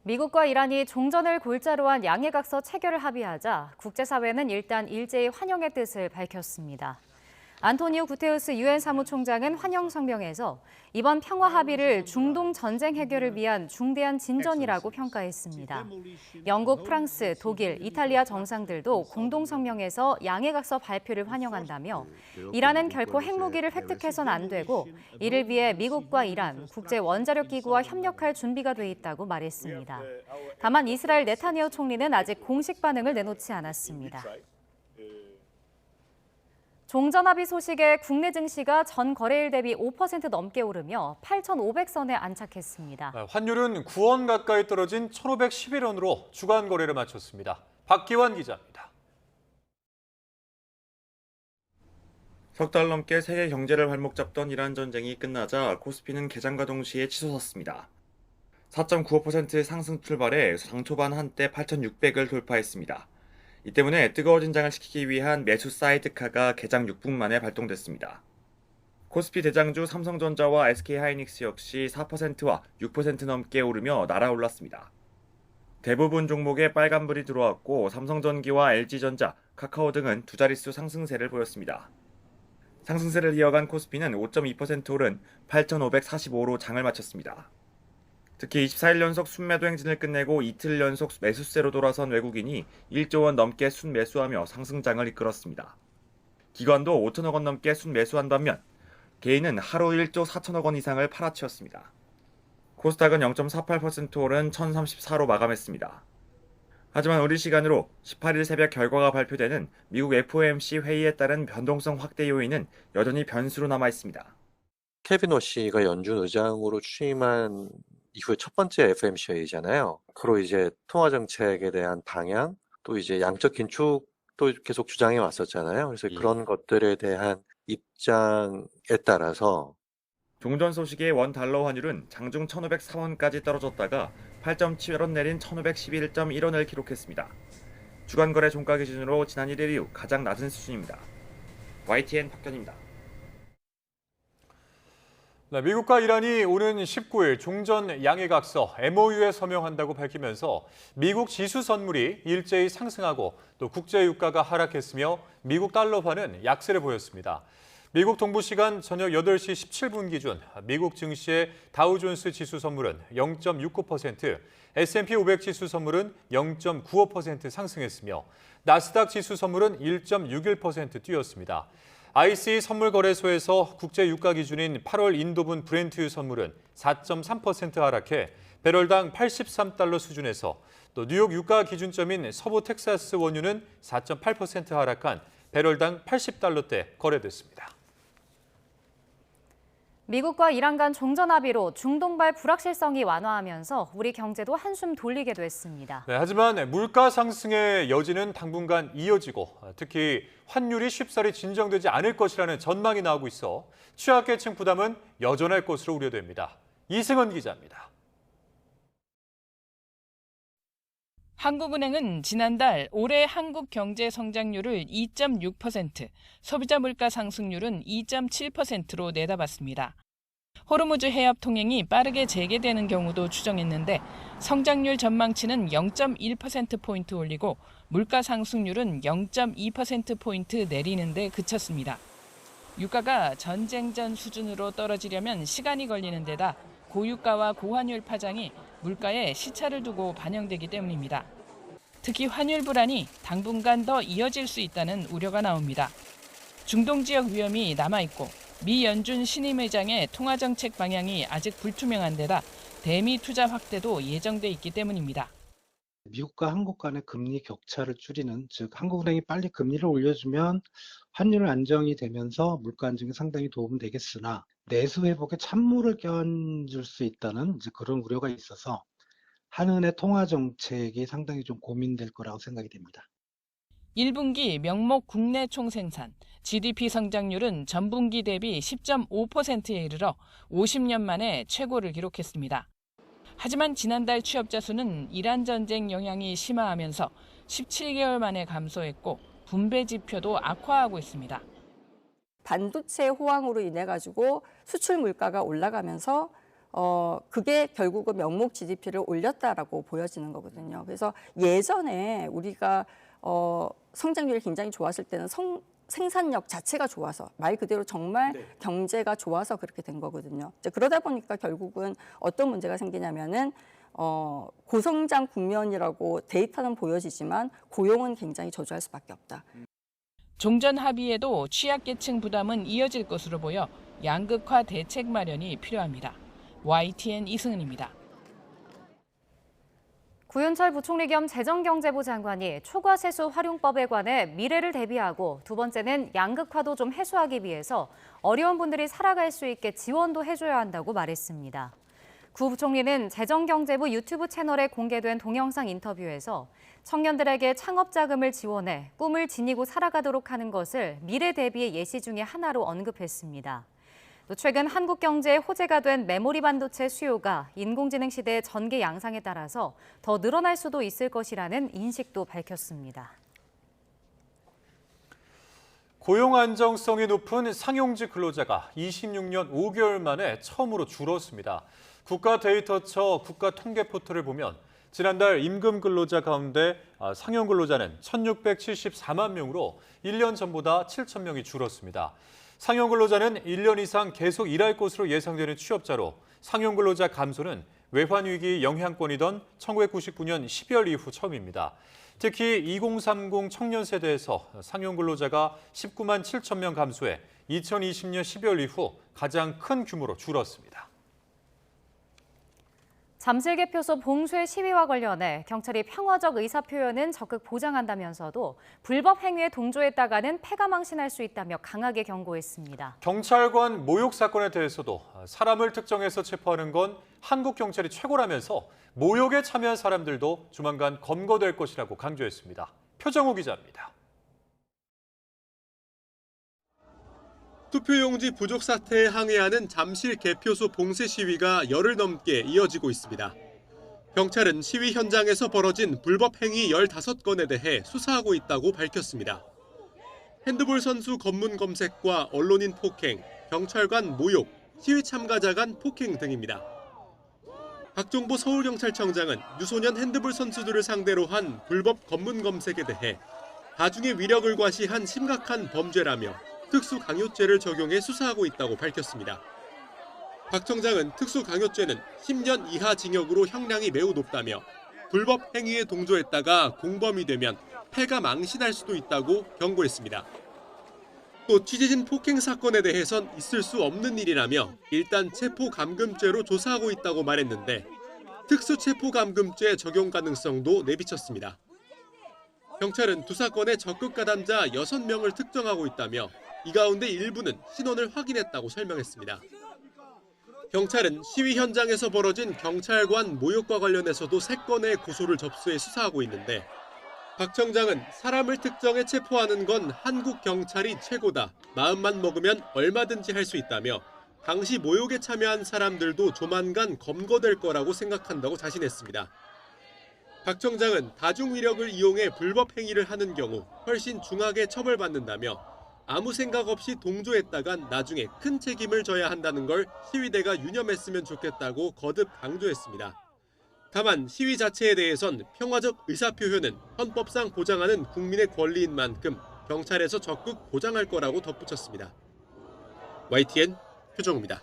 미국과 이란이 종전을 골자로 한 양해각서 체결을 합의하자 국제사회는 일단 일제히 환영의 뜻을 밝혔습니다. 안토니오 구테우스 유엔 사무총장은 환영 성명에서 이번 평화 합의를 중동 전쟁 해결을 위한 중대한 진전이라고 평가했습니다. 영국, 프랑스, 독일, 이탈리아 정상들도 공동 성명에서 양해각서 발표를 환영한다며 이란은 결코 핵무기를 획득해서는 안 되고 이를 위해 미국과 이란, 국제원자력기구와 협력할 준비가 돼 있다고 말했습니다. 다만 이스라엘 네타냐후 총리는 아직 공식 반응을 내놓지 않았습니다. 종전합의 소식에 국내 증시가 전 거래일 대비 5% 넘게 오르며 8,500선에 안착했습니다. 환율은 9원 가까이 떨어진 1,511원으로 주간 거래를 마쳤습니다. 박기환 기자입니다. 석 달 넘게 세계 경제를 발목 잡던 이란 전쟁이 끝나자 코스피는 개장과 동시에 치솟았습니다. 4.95%의 상승 출발에 장 초반 한때 8,600을 돌파했습니다. 이 때문에 뜨거워진 장을 식히기 위한 매수 사이드카가 개장 6분 만에 발동됐습니다. 코스피 대장주 삼성전자와 SK하이닉스 역시 4%와 6% 넘게 오르며 날아올랐습니다. 대부분 종목에 빨간불이 들어왔고 삼성전기와 LG전자, 카카오 등은 두 자릿수 상승세를 보였습니다. 상승세를 이어간 코스피는 5.2% 오른 8,545로 장을 마쳤습니다. 특히 24일 연속 순매도 행진을 끝내고 이틀 연속 매수세로 돌아선 외국인이 1조 원 넘게 순매수하며 상승장을 이끌었습니다. 기관도 5천억 원 넘게 순매수한 반면 개인은 하루 1조 4천억 원 이상을 팔아치웠습니다. 코스닥은 0.48% 오른 1,034로 마감했습니다. 하지만 우리 시간으로 18일 새벽 결과가 발표되는 미국 FOMC 회의에 따른 변동성 확대 요인은 여전히 변수로 남아 있습니다. 케빈 워시가 연준 의장으로 취임한 이후에 첫 번째 FOMC 회의잖아요. 그로 이제 통화 정책에 대한 방향, 또 이제 양적 긴축도 계속 주장해 왔었잖아요. 그래서 그런 것들에 대한 입장에 따라서 종전 소식의 원 달러 환율은 장중 1,504원까지 떨어졌다가 8.7원 내린 1,511.1원을 기록했습니다. 주간 거래 종가 기준으로 지난 1일 이후 가장 낮은 수준입니다. YTN 박견입니다. 미국과 이란이 오는 19일 종전 양해각서 MOU에 서명한다고 밝히면서 미국 지수 선물이 일제히 상승하고 또 국제 유가가 하락했으며 미국 달러화는 약세를 보였습니다. 미국 동부 시간 저녁 8시 17분 기준 미국 증시의 다우존스 지수 선물은 0.69%, S&P 500 지수 선물은 0.95% 상승했으며 나스닥 지수 선물은 1.61% 뛰었습니다. ICE 선물거래소에서 국제 유가 기준인 8월 인도분 브렌트유 선물은 4.3% 하락해 배럴당 83달러 수준에서 또 뉴욕 유가 기준점인 서부 텍사스 원유는 4.8% 하락한 배럴당 80달러대 거래됐습니다. 미국과 이란 간 종전 합의로 중동발 불확실성이 완화하면서 우리 경제도 한숨 돌리게 됐습니다. 하지만 물가 상승의 여지는 당분간 이어지고 특히 환율이 쉽사리 진정되지 않을 것이라는 전망이 나오고 있어 취약계층 부담은 여전할 것으로 우려됩니다. 이승헌 기자입니다. 한국은행은 지난달 올해 한국 경제 성장률을 2.6%, 소비자 물가 상승률은 2.7%로 내다봤습니다. 호르무즈 해협 통행이 빠르게 재개되는 경우도 추정했는데 성장률 전망치는 0.1%포인트 올리고 물가 상승률은 0.2%포인트 내리는 데 그쳤습니다. 유가가 전쟁 전 수준으로 떨어지려면 시간이 걸리는 데다 고유가와 고환율 파장이 물가에 시차를 두고 반영되기 때문입니다. 특히 환율 불안이 당분간 더 이어질 수 있다는 우려가 나옵니다. 중동 지역 위험이 남아있고 미 연준 신임 의장의 통화정책 방향이 아직 불투명한 데다 대미 투자 확대도 예정돼 있기 때문입니다. 미국과 한국 간의 금리 격차를 줄이는, 즉 한국은행이 빨리 금리를 올려주면 환율 안정이 되면서 물가 안정에 상당히 도움이 되겠으나 내수 회복에 찬물을 끼얹을 수 있다는 그런 우려가 있어서 한은의 통화 정책이 상당히 좀 고민될 거라고 생각이 됩니다. 1분기 명목 국내 총생산, GDP 성장률은 전분기 대비 10.5%에 이르러 50년 만에 최고를 기록했습니다. 하지만 지난달 취업자 수는 이란 전쟁 영향이 심화하면서 17개월 만에 감소했고 분배 지표도 악화하고 있습니다. 반도체 호황으로 인해 가지고 수출 물가가 올라가면서 그게 결국은 명목 GDP를 올렸다라고 보여지는 거거든요. 그래서 예전에 우리가 성장률이 굉장히 좋았을 때는 생산력 자체가 좋아서 말 그대로 정말 경제가 좋아서 그렇게 된 거거든요. 이제 그러다 보니까 결국은 어떤 문제가 생기냐면은 고성장 국면이라고 데이터는 보여지지만 고용은 굉장히 저조할 수밖에 없다. 종전 합의에도 취약계층 부담은 이어질 것으로 보여 양극화 대책 마련이 필요합니다. YTN 이승은입니다. 구윤철 부총리 겸 재정경제부 장관이 초과세수 활용법에 관해 미래를 대비하고 두 번째는 양극화도 좀 해소하기 위해서 어려운 분들이 살아갈 수 있게 지원도 해줘야 한다고 말했습니다. 구 부총리는 재정경제부 유튜브 채널에 공개된 동영상 인터뷰에서 청년들에게 창업 자금을 지원해 꿈을 지니고 살아가도록 하는 것을 미래 대비의 예시 중에 하나로 언급했습니다. 또 최근 한국 경제의 호재가 된 메모리 반도체 수요가 인공지능 시대의 전개 양상에 따라서 더 늘어날 수도 있을 것이라는 인식도 밝혔습니다. 고용 안정성이 높은 상용직 근로자가 26년 5개월 만에 처음으로 줄었습니다. 국가데이터처 국가통계포털을 보면 지난달 임금 근로자 가운데 상용 근로자는 1,674만 명으로 1년 전보다 7천 명이 줄었습니다. 상용 근로자는 1년 이상 계속 일할 것으로 예상되는 취업자로 상용 근로자 감소는 외환위기 영향권이던 1999년 12월 이후 처음입니다. 특히 2030 청년 세대에서 상용 근로자가 19만 7천 명 감소해 2020년 12월 이후 가장 큰 규모로 줄었습니다. 잠실개표소 봉쇄 시위와 관련해 경찰이 평화적 의사표현은 적극 보장한다면서도 불법 행위에 동조했다가는 패가망신할 수 있다며 강하게 경고했습니다. 경찰관 모욕 사건에 대해서도 사람을 특정해서 체포하는 건 한국 경찰이 최고라면서 모욕에 참여한 사람들도 조만간 검거될 것이라고 강조했습니다. 표정호 기자입니다. 투표용지 부족 사태에 항의하는 잠실 개표소 봉쇄 시위가 열흘 넘게 이어지고 있습니다. 경찰은 시위 현장에서 벌어진 불법 행위 15건에 대해 수사하고 있다고 밝혔습니다. 핸드볼 선수 검문 검색과 언론인 폭행, 경찰관 모욕, 시위 참가자 간 폭행 등입니다. 박종보 서울경찰청장은 유소년 핸드볼 선수들을 상대로 한 불법 검문 검색에 대해 다중의 위력을 과시한 심각한 범죄라며 특수강요죄를 적용해 수사하고 있다고 밝혔습니다. 박 청장은 특수강요죄는 10년 이하 징역으로 형량이 매우 높다며 불법 행위에 동조했다가 공범이 되면 패가 망신할 수도 있다고 경고했습니다. 또 취재진 폭행 사건에 대해선 있을 수 없는 일이라며 일단 체포감금죄로 조사하고 있다고 말했는데 특수체포감금죄 적용 가능성도 내비쳤습니다. 경찰은 두 사건의 적극 가담자 6명을 특정하고 있다며 이 가운데 일부는 신원을 확인했다고 설명했습니다. 경찰은 시위 현장에서 벌어진 경찰관 모욕과 관련해서도 3건의 고소를 접수해 수사하고 있는데 박 청장은 사람을 특정해 체포하는 건 한국 경찰이 최고다. 마음만 먹으면 얼마든지 할 수 있다며 당시 모욕에 참여한 사람들도 조만간 검거될 거라고 생각한다고 자신했습니다. 박 청장은 다중위력을 이용해 불법 행위를 하는 경우 훨씬 중하게 처벌받는다며 아무 생각 없이 동조했다간 나중에 큰 책임을 져야 한다는 걸 시위대가 유념했으면 좋겠다고 거듭 강조했습니다. 다만 시위 자체에 대해선 평화적 의사표현은 헌법상 보장하는 국민의 권리인 만큼 경찰에서 적극 보장할 거라고 덧붙였습니다. YTN 표정우입니다.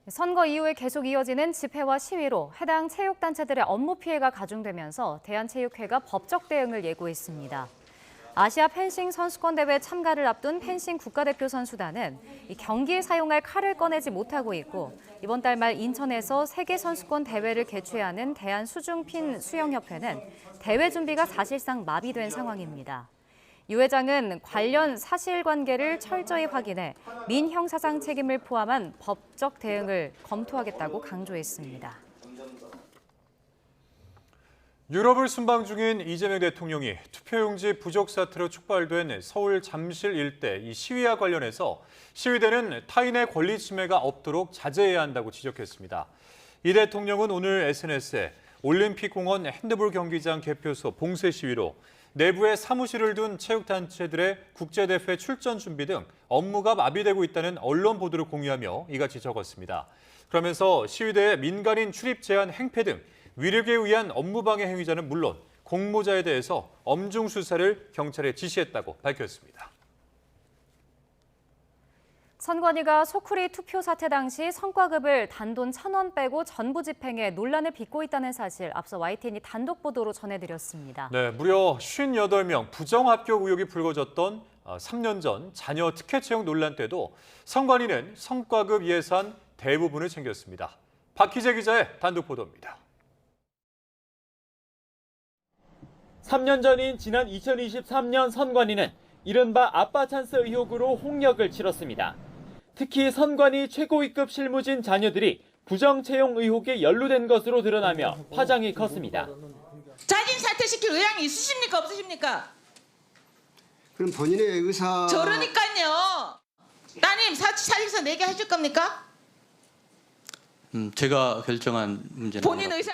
선거 이후에 계속 이어지는 집회와 시위로 해당 체육단체들의 업무 피해가 가중되면서 대한체육회가 법적 대응을 예고했습니다. 아시아 펜싱 선수권 대회 참가를 앞둔 펜싱 국가대표 선수단은 경기에 사용할 칼을 꺼내지 못하고 있고 이번 달 말 인천에서 세계선수권 대회를 개최하는 대한수중핀 수영협회는 대회 준비가 사실상 마비된 상황입니다. 유 회장은 관련 사실관계를 철저히 확인해 민형사상 책임을 포함한 법적 대응을 검토하겠다고 강조했습니다. 유럽을 순방 중인 이재명 대통령이 투표용지 부족 사태로 촉발된 서울 잠실 일대 이 시위와 관련해서 시위대는 타인의 권리 침해가 없도록 자제해야 한다고 지적했습니다. 이 대통령은 오늘 SNS에 올림픽공원 핸드볼 경기장 개표소 봉쇄 시위로 내부에 사무실을 둔 체육단체들의 국제대회 출전 준비 등 업무가 마비되고 있다는 언론 보도를 공유하며 이같이 적었습니다. 그러면서 시위대의 민간인 출입 제한 행패 등 위력에 의한 업무방해 행위자는 물론 공모자에 대해서 엄중 수사를 경찰에 지시했다고 밝혔습니다. 선관위가 소쿠리 투표 사태 당시 성과급을 단돈 1,000원 빼고 전부 집행해 논란을 빚고 있다는 사실 앞서 YTN이 단독 보도로 전해드렸습니다. 네, 무려 58명 부정합격 의혹이 불거졌던 3년 전 자녀 특혜 채용 논란 때도 선관위는 성과급 예산 대부분을 챙겼습니다. 박희재 기자의 단독 보도입니다. 3년 전인 지난 2023년 선관위는 이른바 아빠 찬스 의혹으로 홍역을 치렀습니다. 특히 선관위 최고위급 실무진 자녀들이 부정 채용 의혹에 연루된 것으로 드러나며 파장이 컸습니다. 자진 사퇴시킬 의향이 있으십니까 없으십니까? 그럼 본인의 의사... 저러니까요. 따님 사직서 내게 해줄 겁니까? 제가 결정한 문제는 본인 의사...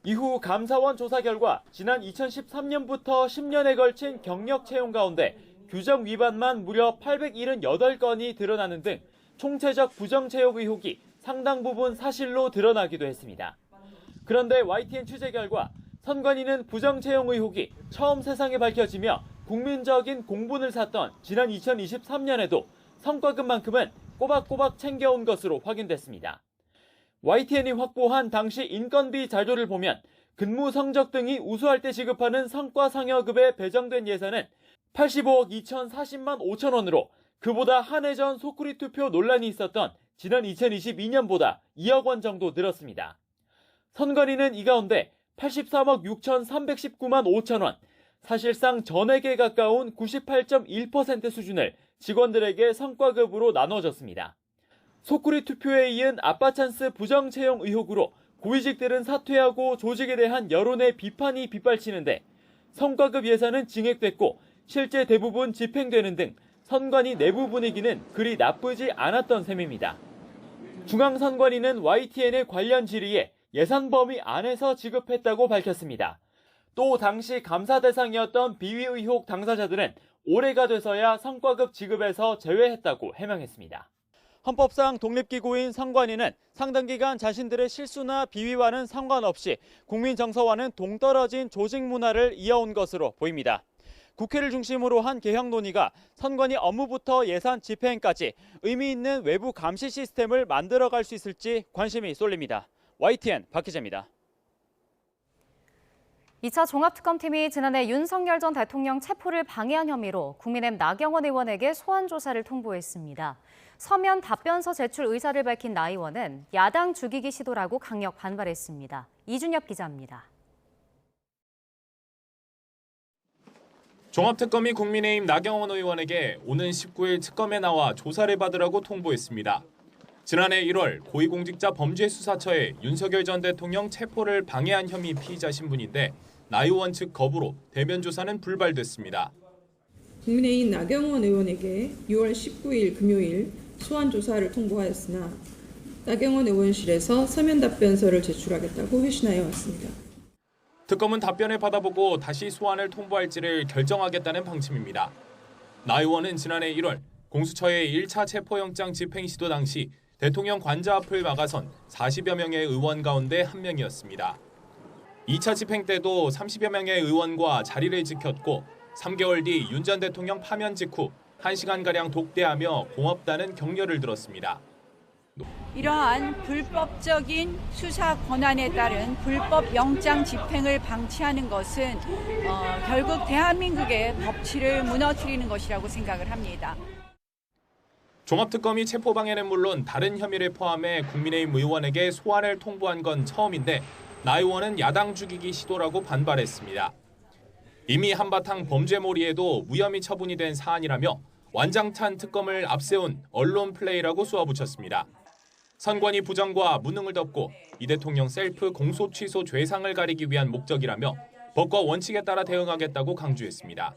이후 감사원 조사 결과 지난 2013년부터 10년에 걸친 경력 채용 가운데 규정 위반만 무려 878건이 드러나는 등 총체적 부정 채용 의혹이 상당 부분 사실로 드러나기도 했습니다. 그런데 YTN 취재 결과 선관위는 부정 채용 의혹이 처음 세상에 밝혀지며 국민적인 공분을 샀던 지난 2023년에도 성과급만큼은 꼬박꼬박 챙겨온 것으로 확인됐습니다. YTN이 확보한 당시 인건비 자료를 보면 근무 성적 등이 우수할 때 지급하는 성과상여급에 배정된 예산은 85억 2,040만 5천 원으로 그보다 한 해 전 소쿠리 투표 논란이 있었던 지난 2022년보다 2억 원 정도 늘었습니다. 선관위는 이 가운데 83억 6,319만 5천 원, 사실상 전액에 가까운 98.1% 수준을 직원들에게 성과급으로 나눠줬습니다. 소쿠리 투표에 이은 아빠 찬스 부정 채용 의혹으로 고위직들은 사퇴하고 조직에 대한 여론의 비판이 빗발치는데 성과급 예산은 증액됐고 실제 대부분 집행되는 등 선관위 내부 분위기는 그리 나쁘지 않았던 셈입니다. 중앙선관위는 YTN의 관련 질의에 예산 범위 안에서 지급했다고 밝혔습니다. 또 당시 감사 대상이었던 비위 의혹 당사자들은 올해가 돼서야 성과급 지급에서 제외했다고 해명했습니다. 헌법상 독립기구인 선관위는 상당 기간 자신들의 실수나 비위와는 상관없이 국민 정서와는 동떨어진 조직 문화를 이어온 것으로 보입니다. 국회를 중심으로 한 개혁 논의가 선관위 업무부터 예산 집행까지 의미 있는 외부 감시 시스템을 만들어갈 수 있을지 관심이 쏠립니다. YTN 박희재입니다. 2차 종합특검팀이 지난해 윤석열 전 대통령 체포를 방해한 혐의로 국민의힘 나경원 의원에게 소환 조사를 통보했습니다. 서면 답변서 제출 의사를 밝힌 나 의원은 야당 죽이기 시도라고 강력 반발했습니다. 이준엽 기자입니다. 종합특검이 국민의힘 나경원 의원에게 오는 19일 특검에 나와 조사를 받으라고 통보했습니다. 지난해 1월 고위공직자범죄수사처에 윤석열 전 대통령 체포를 방해한 혐의 피의자 신분인데 나 의원 측 거부로 대면 조사는 불발됐습니다. 국민의힘 나경원 의원에게 6월 19일 금요일 소환 조사를 통보하였으나 나경원 의원실에서 서면 답변서를 제출하겠다고 회신하여 왔습니다. 특검은 답변을 받아보고 다시 소환을 통보할지를 결정하겠다는 방침입니다. 나 의원은 지난해 1월 공수처의 1차 체포영장 집행 시도 당시 대통령 관저 앞을 막아선 40여 명의 의원 가운데 한 명이었습니다. 2차 집행 때도 30여 명의 의원과 자리를 지켰고 3개월 뒤 윤 전 대통령 파면 직후 1시간가량 독대하며 고맙다는 격려를 들었습니다. 이러한 불법적인 수사 권한에 따른 불법 영장 집행을 방치하는 것은 결국 대한민국의 법치를 무너뜨리는 것이라고 생각을 합니다. 종합특검이 체포방해는 물론 다른 혐의를 포함해 국민의힘 의원에게 소환을 통보한 건 처음인데 나 의원은 야당 죽이기 시도라고 반발했습니다. 이미 한바탕 범죄몰이에도 무혐의 처분이 된 사안이라며 완장찬 특검을 앞세운 언론 플레이라고 쏘아붙였습니다. 선관위 부정과 무능을 덮고 이 대통령 셀프 공소 취소 죄상을 가리기 위한 목적이라며 법과 원칙에 따라 대응하겠다고 강조했습니다.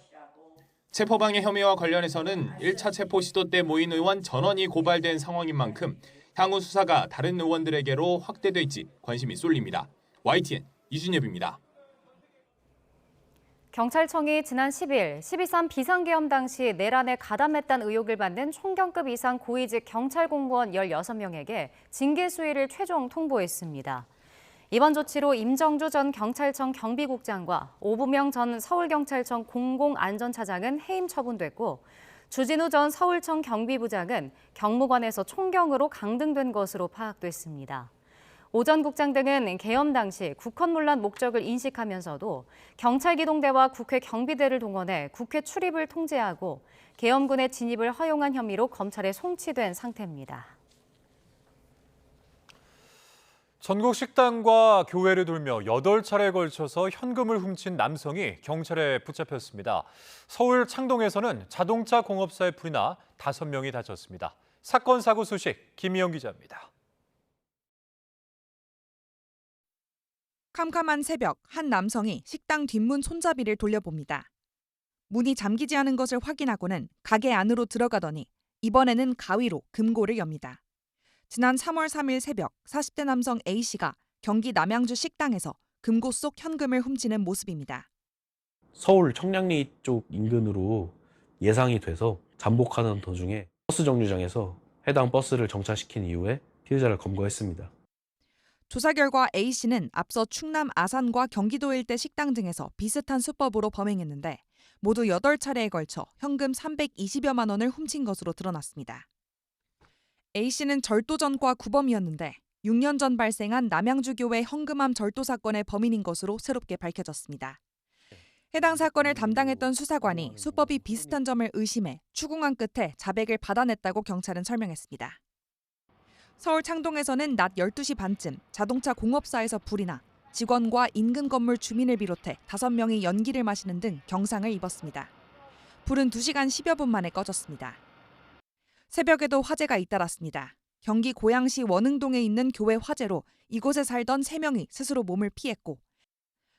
체포방해 혐의와 관련해서는 1차 체포 시도 때 모인 의원 전원이 고발된 상황인 만큼 향후 수사가 다른 의원들에게로 확대될지 관심이 쏠립니다. YTN 이준엽입니다. 경찰청이 지난 10일 12.3 비상계엄 당시 내란에 가담했다는 의혹을 받는 총경급 이상 고위직 경찰 공무원 16명에게 징계 수위를 최종 통보했습니다. 이번 조치로 임정주 전 경찰청 경비국장과 오부명 전 서울경찰청 공공안전차장은 해임 처분됐고 주진우 전 서울청 경비부장은 경무관에서 총경으로 강등된 것으로 파악됐습니다. 오 전 국장 등은 계엄 당시 국헌문란 목적을 인식하면서도 경찰기동대와 국회 경비대를 동원해 국회 출입을 통제하고 계엄군의 진입을 허용한 혐의로 검찰에 송치된 상태입니다. 전국 식당과 교회를 돌며 8차례에 걸쳐서 현금을 훔친 남성이 경찰에 붙잡혔습니다. 서울 창동에서는 자동차 공업사에 불이 나 5명이 다쳤습니다. 사건 사고 소식 김희영 기자입니다. 캄캄한 새벽, 한 남성이 식당 뒷문 손잡이를 돌려봅니다. 문이 잠기지 않은 것을 확인하고는 가게 안으로 들어가더니 이번에는 가위로 금고를 엽니다. 지난 3월 3일 새벽 40대 남성 A씨가 경기 남양주 식당에서 금고 속 현금을 훔치는 모습입니다. 서울 청량리 쪽 인근으로 예상이 돼서 잠복하는 도중에 버스 정류장에서 해당 버스를 정차시킨 이후에 피해자를 검거했습니다. 조사 결과 A씨는 앞서 충남 아산과 경기도 일대 식당 등에서 비슷한 수법으로 범행했는데 모두 8차례에 걸쳐 현금 320여만 원을 훔친 것으로 드러났습니다. A씨는 절도전과 구범이었는데 6년 전 발생한 남양주교회 현금암 절도 사건의 범인인 것으로 새롭게 밝혀졌습니다. 해당 사건을 담당했던 수사관이 수법이 비슷한 점을 의심해 추궁한 끝에 자백을 받아냈다고 경찰은 설명했습니다. 서울 창동에서는 낮 12시 반쯤 자동차 공업사에서 불이 나 직원과 인근 건물 주민을 비롯해 5명이 연기를 마시는 등 경상을 입었습니다. 불은 2시간 10여 분 만에 꺼졌습니다. 새벽에도 화재가 잇따랐습니다. 경기 고양시 원흥동에 있는 교회 화재로 이곳에 살던 3명이 스스로 몸을 피했고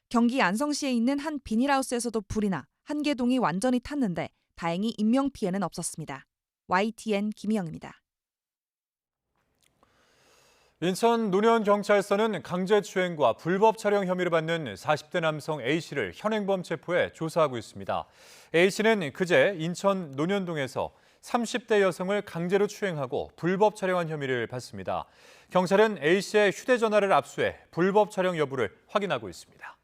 경기 안성시에 있는 한 비닐하우스에서도 불이 나 한 개동이 완전히 탔는데 다행히 인명피해는 없었습니다. YTN 김희영입니다. 인천 논현경찰서는 강제추행과 불법 촬영 혐의를 받는 40대 남성 A씨를 현행범 체포해 조사하고 있습니다. A씨는 그제 인천 논현동에서 30대 여성을 강제로 추행하고 불법 촬영한 혐의를 받습니다. 경찰은 A씨의 휴대전화를 압수해 불법 촬영 여부를 확인하고 있습니다.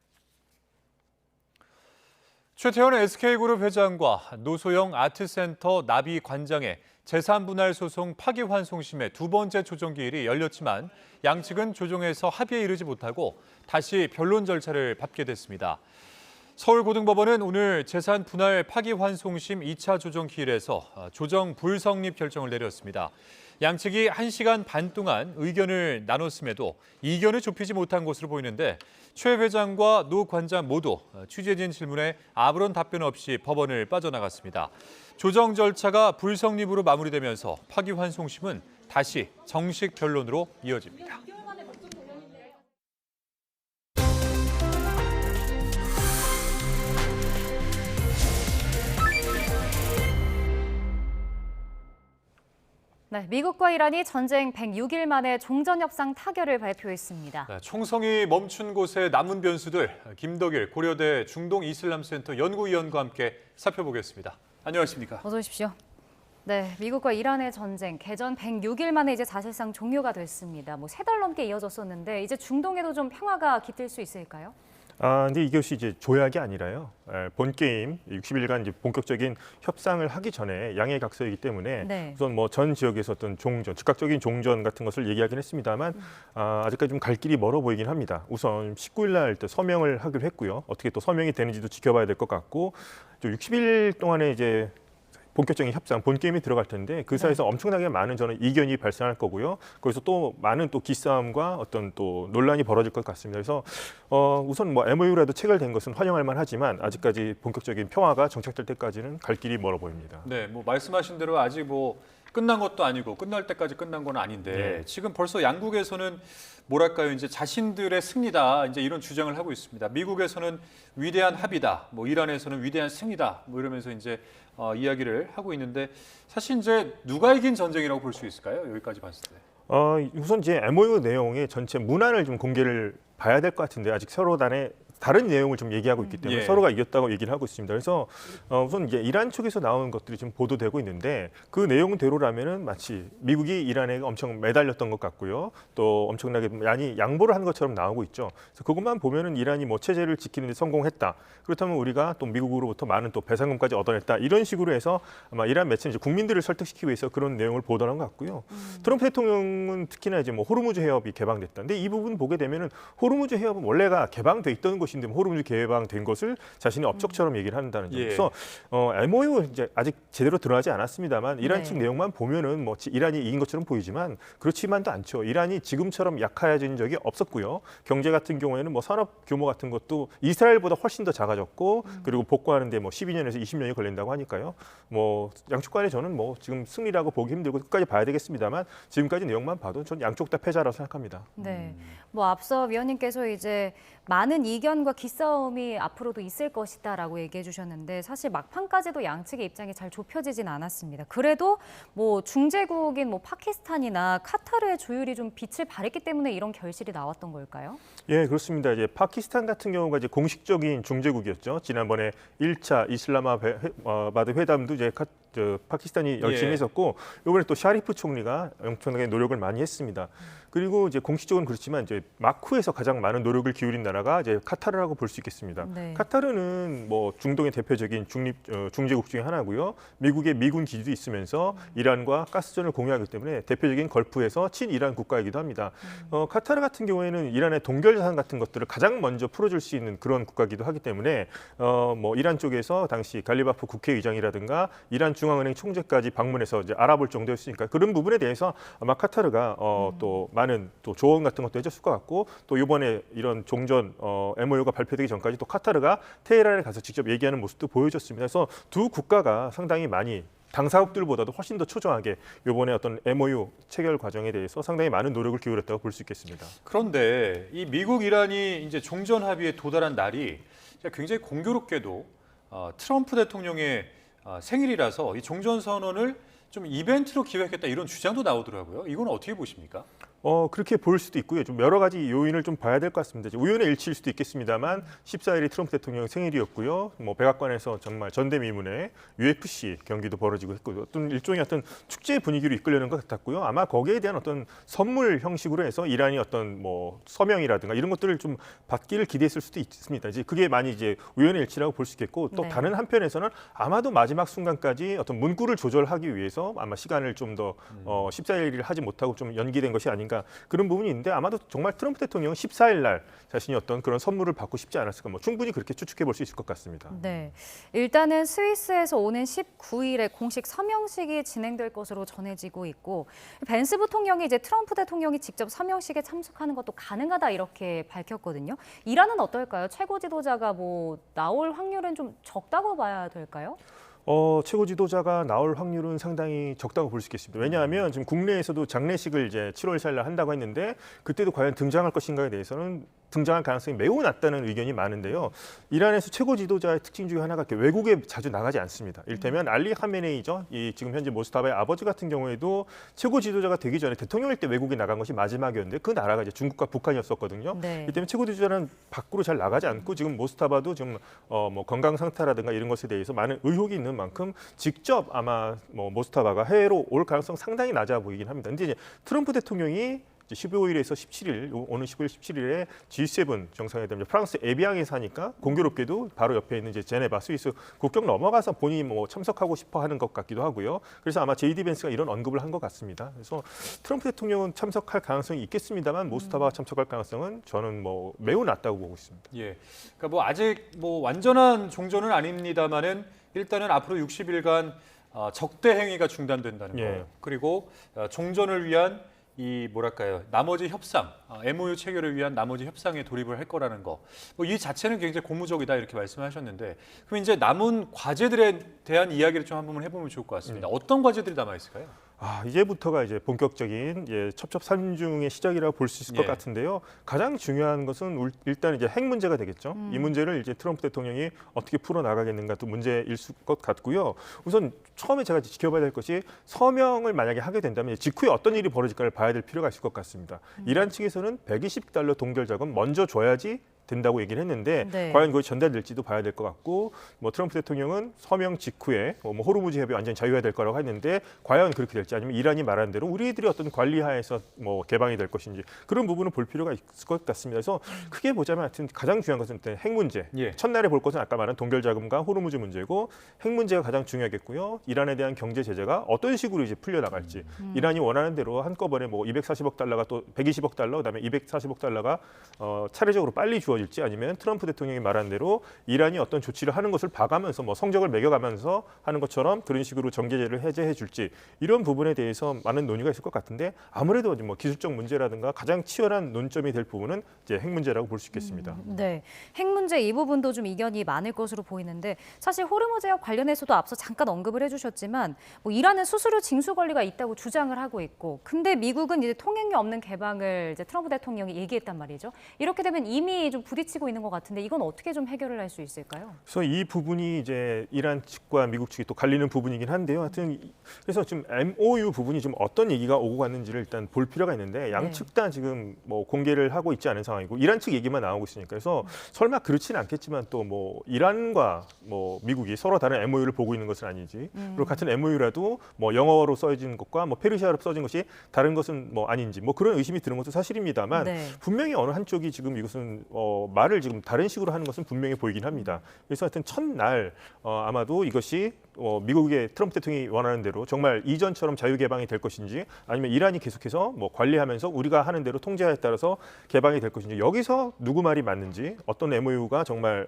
최태원 SK그룹 회장과 노소영 아트센터 나비 관장의 재산분할 소송 파기환송심의 2번째 조정기일이 열렸지만 양측은 조정에서 합의에 이르지 못하고 다시 변론 절차를 밟게 됐습니다. 서울고등법원은 오늘 재산분할 파기환송심 2차 조정기일에서 조정 불성립 결정을 내렸습니다. 양측이 1시간 반 동안 의견을 나눴음에도 이견을 좁히지 못한 것으로 보이는데 최 회장과 노 관장 모두 취재진 질문에 아무런 답변 없이 법원을 빠져나갔습니다. 조정 절차가 불성립으로 마무리되면서 파기환송심은 다시 정식 변론으로 이어집니다. 네, 미국과 이란이 전쟁 106일 만에 종전협상 타결을 발표했습니다. 네, 총성이 멈춘 곳의 남은 변수들, 김덕일 고려대 중동이슬람센터 연구위원과 함께 살펴보겠습니다. 안녕하십니까? 어서 오십시오. 네, 미국과 이란의 전쟁 개전 106일 만에 이제 사실상 종료가 됐습니다. 3달 넘게 이어졌었는데 이제 중동에도 좀 평화가 깃들 수 있을까요? 근데 이것이 이제 조약이 아니라요. 본 게임 60일간 이제 본격적인 협상을 하기 전에 양해각서이기 때문에 네. 우선 뭐 전 지역에서 어떤 종전, 즉각적인 종전 같은 것을 얘기하긴 했습니다만 아직까지 좀 갈 길이 멀어 보이긴 합니다. 우선 19일 날 또 서명을 하기로 했고요. 어떻게 또 서명이 되는지도 지켜봐야 될 것 같고, 또 60일 동안에 이제 본격적인 협상, 본 게임이 들어갈 텐데 그 사이에서 엄청나게 많은 저는 이견이 발생할 거고요. 거기서 또 많은 또 기싸움과 어떤 또 논란이 벌어질 것 같습니다. 그래서 우선 뭐 MOU라도 체결된 것은 환영할 만하지만 아직까지 본격적인 평화가 정착될 때까지는 갈 길이 멀어 보입니다. 네, 뭐 말씀하신 대로 아직 뭐 끝난 것도 아니고 끝날 때까지 끝난 건 아닌데 네. 지금 벌써 양국에서는 뭐랄까요, 이제 자신들의 승리다, 이제 이런 주장을 하고 있습니다. 미국에서는 위대한 합의다, 뭐 이란에서는 위대한 승리다, 뭐 이러면서 이제 이야기를 하고 있는데 사실 이제 누가 이긴 전쟁이라고 볼 수 있을까요? 여기까지 봤을 때. 우선 이제 MOU 내용의 전체 문안을 좀 공개를 봐야 될 것 같은데 아직 서로 간에 다른 내용을 좀 얘기하고 있기 때문에 예. 서로가 이겼다고 얘기를 하고 있습니다. 그래서 우선 이제 이란 쪽에서 나오는 것들이 지금 보도되고 있는데 그 내용대로라면은 마치 미국이 이란에 엄청 매달렸던 것 같고요. 또 엄청나게 많이 양보를 한 것처럼 나오고 있죠. 그래서 그것만 보면은 이란이 뭐 체제를 지키는 데 성공했다. 그렇다면 우리가 또 미국으로부터 많은 또 배상금까지 얻어냈다. 이런 식으로 해서 아마 이란 매체는 이제 국민들을 설득시키기 위해서 그런 내용을 보도한 것 같고요. 트럼프 대통령은 특히나 이제 뭐 호르무즈 해협이 개방됐다. 근데 이 부분 보게 되면은 호르무즈 해협은 원래가 개방돼 있던 곳인데 호르무즈 개방된 것을 자신의 업적처럼 얘기를 한다는 점. 예. 그래서 MOU 이제 아직 제대로 드러나지 않았습니다만 이란 네. 측 내용만 보면은 뭐 이란이 이긴 것처럼 보이지만 그렇지만도 않죠. 이란이 지금처럼 약해진 적이 없었고요. 경제 같은 경우에는 뭐 산업 규모 같은 것도 이스라엘보다 훨씬 더 작아졌고 그리고 복구하는데 뭐 12년에서 20년이 걸린다고 하니까요. 뭐 양쪽 간에 저는 뭐 지금 승리라고 보기 힘들고 끝까지 봐야 되겠습니다만 지금까지 내용만 봐도 전 양쪽 다 패자라고 생각합니다. 네, 뭐 앞서 위원님께서 이제 많은 이견과 기싸움이 앞으로도 있을 것이다라고 얘기해 주셨는데 사실 막판까지도 양측의 입장이 잘 좁혀지진 않았습니다. 그래도 뭐 중재국인 뭐 파키스탄이나 카타르의 조율이 좀 빛을 발했기 때문에 이런 결실이 나왔던 걸까요? 예, 그렇습니다. 이제 파키스탄 같은 경우가 이제 공식적인 중재국이었죠. 지난번에 1차 이슬라마바드 회담도 이제 파키스탄이 열심히 예. 했었고 이번에 또 샤리프 총리가 엄청나게 노력을 많이 했습니다. 그리고 이제 공식적으로는 그렇지만 이제 마쿠에서 가장 많은 노력을 기울인 나라가 이제 카타르라고 볼 수 있겠습니다. 네. 카타르는 뭐 중동의 대표적인 중재국 중에 하나고요. 미국의 미군 기지도 있으면서 이란과 가스전을 공유하기 때문에 대표적인 걸프에서 친이란 국가이기도 합니다. 카타르 같은 경우에는 이란의 동결 자산 같은 것들을 가장 먼저 풀어줄 수 있는 그런 국가이기도 하기 때문에 뭐 이란 쪽에서 당시 갈리바프 국회의장이라든가 이란 중앙은행 총재까지 방문해서 이제 알아볼 정도였으니까 그런 부분에 대해서 아마 카타르가 또 많은 또 조언 같은 것도 해줬을 것 같고 또 이번에 이런 종전 MOU가 발표되기 전까지 또 카타르가 테헤란에 가서 직접 얘기하는 모습도 보여줬습니다. 그래서 두 국가가 상당히 많이 당사국들보다도 훨씬 더 초조하게 이번에 어떤 MOU 체결 과정에 대해서 상당히 많은 노력을 기울였다고 볼 수 있겠습니다. 그런데 이 미국 이란이 이제 종전 합의에 도달한 날이 굉장히 공교롭게도 트럼프 대통령의 생일이라서 이 종전 선언을 좀 이벤트로 기획했다 이런 주장도 나오더라고요. 이건 어떻게 보십니까? 그렇게 볼 수도 있고요. 좀 여러 가지 요인을 좀 봐야 될 것 같습니다. 우연의 일치일 수도 있겠습니다만 14일이 트럼프 대통령 생일이었고요. 뭐 백악관에서 정말 전대미문의 UFC 경기도 벌어지고 했고 어떤 일종의 어떤 축제 분위기로 이끌려는 것 같았고요. 아마 거기에 대한 어떤 선물 형식으로 해서 이란이 어떤 뭐 서명이라든가 이런 것들을 좀 받기를 기대했을 수도 있습니다. 이제 그게 많이 이제 우연의 일치라고 볼 수 있겠고 또 네. 다른 한편에서는 아마도 마지막 순간까지 어떤 문구를 조절하기 위해서 아마 시간을 좀 더 14일을 하지 못하고 좀 연기된 것이 아닌가. 그런 부분이 있는데 아마도 정말 트럼프 대통령은 14일 날 자신이 어떤 그런 선물을 받고 싶지 않았을까 뭐 충분히 그렇게 추측해 볼 수 있을 것 같습니다. 네, 일단은 스위스에서 오는 19일에 공식 서명식이 진행될 것으로 전해지고 있고 벤스 부통령이 이제 트럼프 대통령이 직접 서명식에 참석하는 것도 가능하다 이렇게 밝혔거든요. 이란은 어떨까요? 최고 지도자가 뭐 나올 확률은 좀 적다고 봐야 될까요? 최고 지도자가 나올 확률은 상당히 적다고 볼 수 있겠습니다. 왜냐하면 지금 국내에서도 장례식을 이제 7월 4일 날 한다고 했는데 그때도 과연 등장할 것인가에 대해서는 등장할 가능성이 매우 낮다는 의견이 많은데요. 이란에서 최고 지도자의 특징 중에 하나가 외국에 자주 나가지 않습니다. 이를테면 알리 하메네이죠. 이 지금 현재 모스타바의 아버지 같은 경우에도 최고 지도자가 되기 전에 대통령일 때 외국에 나간 것이 마지막이었는데 그 나라가 이제 중국과 북한이었었거든요. 네. 이 때문에 최고 지도자는 밖으로 잘 나가지 않고 지금 모스타바도 지금 뭐 건강 상태라든가 이런 것에 대해서 많은 의혹이 있는 만큼 직접 아마 뭐 모스타바가 해외로 올 가능성 상당히 낮아 보이긴 합니다. 근데 이제 트럼프 대통령이 15일에서 17일, 오는 15일, 17일에 G7 정상회담, 프랑스 에비앙에서 하니까 공교롭게도 바로 옆에 있는 이제 제네바, 스위스 국경 넘어가서 본인이 뭐 참석하고 싶어 하는 것 같기도 하고요. 그래서 아마 JD 벤스가 이런 언급을 한 것 같습니다. 그래서 트럼프 대통령은 참석할 가능성이 있겠습니다만 모스타바가 참석할 가능성은 저는 뭐 매우 낮다고 보고 있습니다. 예, 그러니까 뭐 아직 뭐 완전한 종전은 아닙니다만은 일단은 앞으로 60일간 적대 행위가 중단된다는 거. 예. 그리고 종전을 위한 이 뭐랄까요, 나머지 협상, MOU 체결을 위한 나머지 협상에 돌입을 할 거라는 거. 뭐 이 자체는 굉장히 고무적이다 이렇게 말씀하셨는데, 그럼 이제 남은 과제들에 대한 이야기를 좀 한번 해보면 좋을 것 같습니다. 어떤 과제들이 남아 있을까요? 이제부터가 이제 본격적인 첩첩산중의 시작이라고 볼 수 있을 것 같은데요. 가장 중요한 것은 일단 이제 핵 문제가 되겠죠. 이 문제를 이제 트럼프 대통령이 어떻게 풀어 나가겠는가 또 문제일 것 같고요. 우선 처음에 제가 지켜봐야 될 것이 서명을 만약에 하게 된다면 직후에 어떤 일이 벌어질까를 봐야 될 필요가 있을 것 같습니다. 이란 측에서는 $120 동결 자금 먼저 줘야지 된다고 얘기를 했는데 과연 그것이 전달될지도 봐야 될 것 같고, 뭐 트럼프 대통령은 서명 직후에 뭐 호르무즈 해협이 완전히 자유화 될 거라고 했는데 과연 그렇게 될지, 아니면 이란이 말한 대로 우리들이 어떤 관리하에서 뭐 개방이 될 것인지 그런 부분을 볼 필요가 있을 것 같습니다. 그래서 크게 보자면 하여튼 가장 중요한 것은 일단 핵 문제. 첫날에 볼 것은 아까 말한 동결 자금과 호르무즈 문제고, 핵 문제가 가장 중요하겠고요. 이란에 대한 경제 제재가 어떤 식으로 이제 풀려 나갈지. 이란이 원하는 대로 한꺼번에 뭐 $240억 또 $120억, 그다음에 $240억 차례적으로 빨리 주어질지, 아니면 트럼프 대통령이 말한 대로 이란이 어떤 조치를 하는 것을 봐가면서 뭐 성적을 매겨가면서 하는 것처럼 그런 식으로 정제제를 해제해 줄지, 이런 부분에 대해서 많은 논의가 있을 것 같은데, 아무래도 뭐 기술적 문제라든가 가장 치열한 논점이 될 부분은 이제 핵 문제라고 볼 수 있겠습니다. 네, 핵 문제 이 부분도 좀 이견이 많을 것으로 보이는데, 사실 호르무즈 해협 관련해서도 앞서 잠깐 언급을 해주셨지만 뭐 이란은 수수료 징수 권리가 있다고 주장을 하고 있고, 근데 미국은 이제 통행료 없는 개방을 이제 트럼프 대통령이 얘기했단 말이죠. 이렇게 되면 이미 좀 부딪히고 있는 것 같은데 이건 어떻게 좀 해결을 할 수 있을까요? 그래서 이 부분이 이제 이란 측과 미국 측이 또 갈리는 부분이긴 한데요. 하여튼 그래서 지금 MOU 부분이 좀 어떤 얘기가 오고 갔는지를 일단 볼 필요가 있는데, 양측 다 지금 뭐 공개를 하고 있지 않은 상황이고 이란 측 얘기만 나오고 있으니까, 그래서 설마 그렇지는 않겠지만 또 뭐 이란과 뭐 미국이 서로 다른 MOU를 보고 있는 것은 아니지. 그리고 같은 MOU라도 뭐 영어로 써진 것과 뭐 페르시아로 써진 것이 다른 것은 뭐 아닌지, 뭐 그런 의심이 드는 것도 사실입니다만 분명히 어느 한쪽이 지금 이것은 말을 지금 다른 식으로 하는 것은 분명히 보이긴 합니다. 그래서 하여튼 첫날 아마도 이것이 미국의 트럼프 대통령이 원하는 대로 정말 이전처럼 자유 개방이 될 것인지, 아니면 이란이 계속해서 뭐 관리하면서 우리가 하는 대로 통제하에 따라서 개방이 될 것인지, 여기서 누구 말이 맞는지, 어떤 MOU가 정말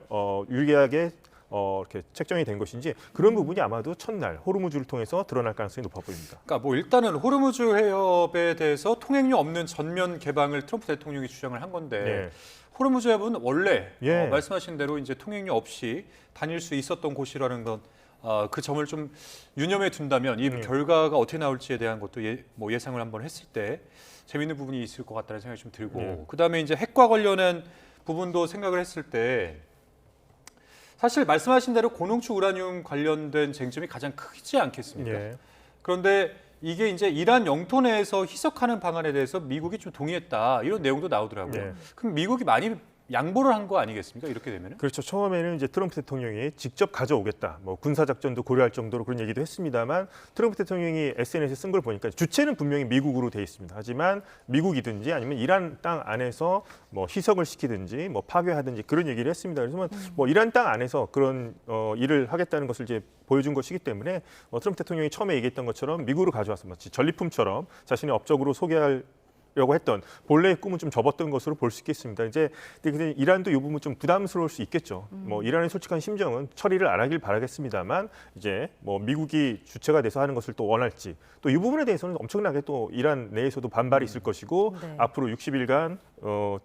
유리하게 이렇게 책정이 된 것인지, 그런 부분이 아마도 첫날 호르무즈를 통해서 드러날 가능성이 높아 보입니다. 그러니까 뭐 일단은 호르무즈 해협에 대해서 통행료 없는 전면 개방을 트럼프 대통령이 주장을 한 건데, 호르무즈 해협은 원래 말씀하신 대로 이제 통행료 없이 다닐 수 있었던 곳이라는 건 그 점을 좀 유념해 둔다면 이 결과가 어떻게 나올지에 대한 것도 뭐 예상을 한번 했을 때 재미있는 부분이 있을 것 같다는 생각이 좀 들고, 그다음에 이제 핵과 관련한 부분도 생각을 했을 때 사실 말씀하신 대로 고농축 우라늄 관련된 쟁점이 가장 크지 않겠습니까? 그런데 이게 이제 이란 영토 내에서 희석하는 방안에 대해서 미국이 좀 동의했다, 이런 내용도 나오더라고요. 그럼 미국이 많이 양보를 한 거 아니겠습니까? 이렇게 되면은? 그렇죠. 처음에는 이제 트럼프 대통령이 직접 가져오겠다, 뭐 군사 작전도 고려할 정도로 그런 얘기도 했습니다만, 트럼프 대통령이 SNS에 쓴 걸 보니까 주체는 분명히 미국으로 돼 있습니다. 하지만 미국이든지 아니면 이란 땅 안에서 뭐 희석을 시키든지 뭐 파괴하든지 그런 얘기를 했습니다. 그래서 뭐 이란 땅 안에서 그런 일을 하겠다는 것을 이제 보여준 것이기 때문에 트럼프 대통령이 처음에 얘기했던 것처럼 미국으로 가져와서 마치 전리품처럼 자신의 업적으로 소개할 려고 했던 본래의 꿈은 좀 접었던 것으로 볼 수 있겠습니다. 이제 이란도 이 부분 좀 부담스러울 수 있겠죠. 뭐 이란의 솔직한 심정은 처리를 안 하길 바라겠습니다만, 이제 뭐 미국이 주체가 돼서 하는 것을 또 원할지, 또 이 부분에 대해서는 엄청나게 또 이란 내에서도 반발이 있을 것이고, 앞으로 60일간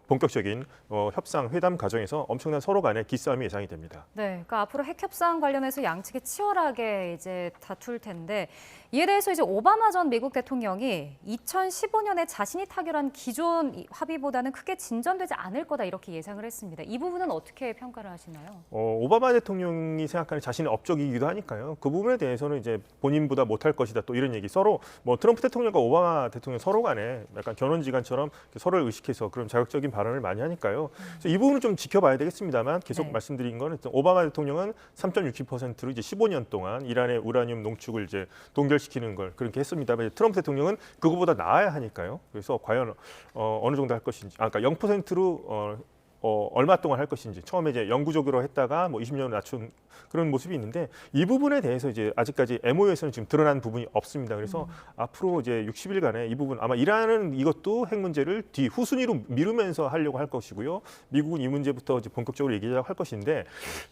본격적인 협상 회담 과정에서 엄청난 서로 간의 기싸움이 예상이 됩니다. 네, 그러니까 앞으로 핵 협상 관련해서 양측이 치열하게 이제 다툴 텐데, 이에 대해서 이제 오바마 전 미국 대통령이 2015년에 자신이 타결한 기존 합의보다는 크게 진전되지 않을 거다, 이렇게 예상을 했습니다. 이 부분은 어떻게 평가를 하시나요? 오바마 대통령이 생각하는 자신의 업적이기도 하니까요. 그 부분에 대해서는 이제 본인보다 못할 것이다, 또 이런 얘기, 서로 뭐 트럼프 대통령과 오바마 대통령 서로 간에 약간 견원지간처럼 서로를 의식해서 그런 자극적인 발언을 많이 하니까요. 그래서 이 부분은 좀 지켜봐야 되겠습니다만 계속 말씀드린 거는 오바마 대통령은 3.67%로 이제 15년 동안 이란의 우라늄 농축을 이제 동결시키는 걸 그렇게 했습니다만 트럼프 대통령은 그거보다 나아야 하니까요. 그래서 과연 어느 정도 할 것인지, 그러니까 0%로 얼마 동안 할 것인지 처음에 이제 영구적으로 했다가 뭐 20년을 낮춘 그런 모습이 있는데 이 부분에 대해서 이제 아직까지 MOU에서는 지금 드러난 부분이 없습니다. 그래서 앞으로 이제 60일간의 이 부분 아마 이란은 이것도 핵 문제를 후순위로 미루면서 하려고 할 것이고요. 미국은 이 문제부터 이제 본격적으로 얘기하려고 할 것인데,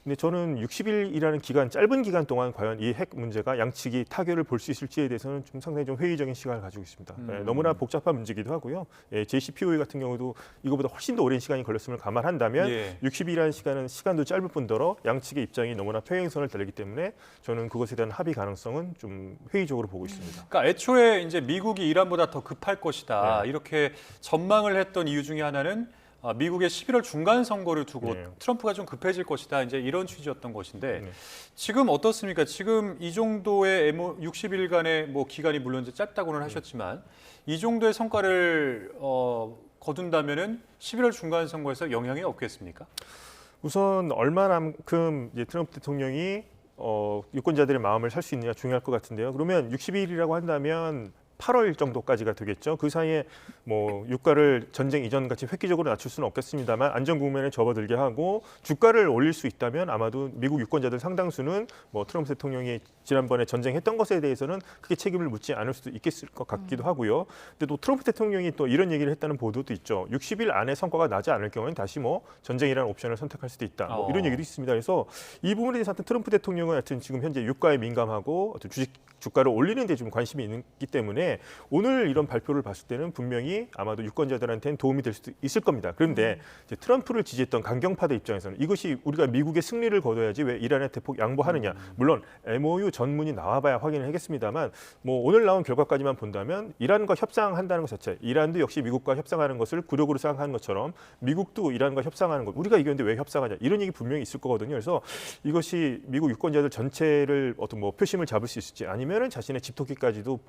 근데 저는 60일이라는 기간, 짧은 기간 동안 과연 이 핵 문제가 양측이 타결을 볼 수 있을지에 대해서는 좀 상당히 좀 회의적인 시간을 가지고 있습니다. 너무나 복잡한 문제이기도 하고요. JCPOA 같은 경우도 이거보다 훨씬 더 오랜 시간이 걸렸음을 감안한다면 60일이라는 시간도 짧을 뿐더러 양측의 입장이 너무나 평행선을 달리기 때문에 저는 그것에 대한 합의 가능성은 좀 회의적으로 보고 있습니다. 그러니까 애초에 이제 미국이 이란보다 더 급할 것이다 이렇게 전망을 했던 이유 중에 하나는 미국의 11월 중간 선거를 두고 트럼프가 좀 급해질 것이다 이제 이런 취지였던 것인데 지금 어떻습니까? 지금 이 정도의 60일간의 뭐 기간이 물론 이제 짧다고는 하셨지만 이 정도의 성과를 거둔다면은 11월 중간 선거에서 영향이 없겠습니까? 우선 얼마만큼 이제 트럼프 대통령이 유권자들의 마음을 살 수 있느냐 중요할 것 같은데요. 그러면 60일이라고 한다면 8월 정도까지가 되겠죠. 그 사이에 뭐 유가를 전쟁 이전 같이 획기적으로 낮출 수는 없겠습니다만 안전 국면에 접어들게 하고 주가를 올릴 수 있다면 아마도 미국 유권자들 상당수는 뭐 트럼프 대통령이 지난번에 전쟁했던 것에 대해서는 크게 책임을 묻지 않을 수도 있겠을 것 같기도 하고요. 근데 또 트럼프 대통령이 또 이런 얘기를 했다는 보도도 있죠. 60일 안에 성과가 나지 않을 경우에는 다시 뭐 전쟁이라는 옵션을 선택할 수도 있다. 뭐 이런 얘기도 있습니다. 그래서 이 부분에 대해서 하여튼 트럼프 대통령은 하여튼 지금 현재 유가에 민감하고 어떤 주가를 올리는 데 좀 관심이 있기 때문에 오늘 이런 발표를 봤을 때는 분명히 아마도 유권자들한테는 도움이 될 수도 있을 겁니다. 그런데 이제 트럼프를 지지했던 강경파들 입장에서는 이것이 우리가 미국의 승리를 거둬야지 왜 이란에 대폭 양보하느냐. 물론 MOU 전문이 나와봐야 확인을 하겠습니다만 뭐 오늘 나온 결과까지만 본다면 이란과 협상한다는 것 자체, 이란도 역시 미국과 협상하는 것을 굴욕으로 생각하는 것처럼 미국도 이란과 협상하는 것, 우리가 이겼는데 왜 협상하냐 이런 얘기 분명히 있을 거거든요. 그래서 이것이 미국 유권자들 전체를 어떤 뭐 표심을 잡을 수 있을지 아니면은 자신의 집토끼까지도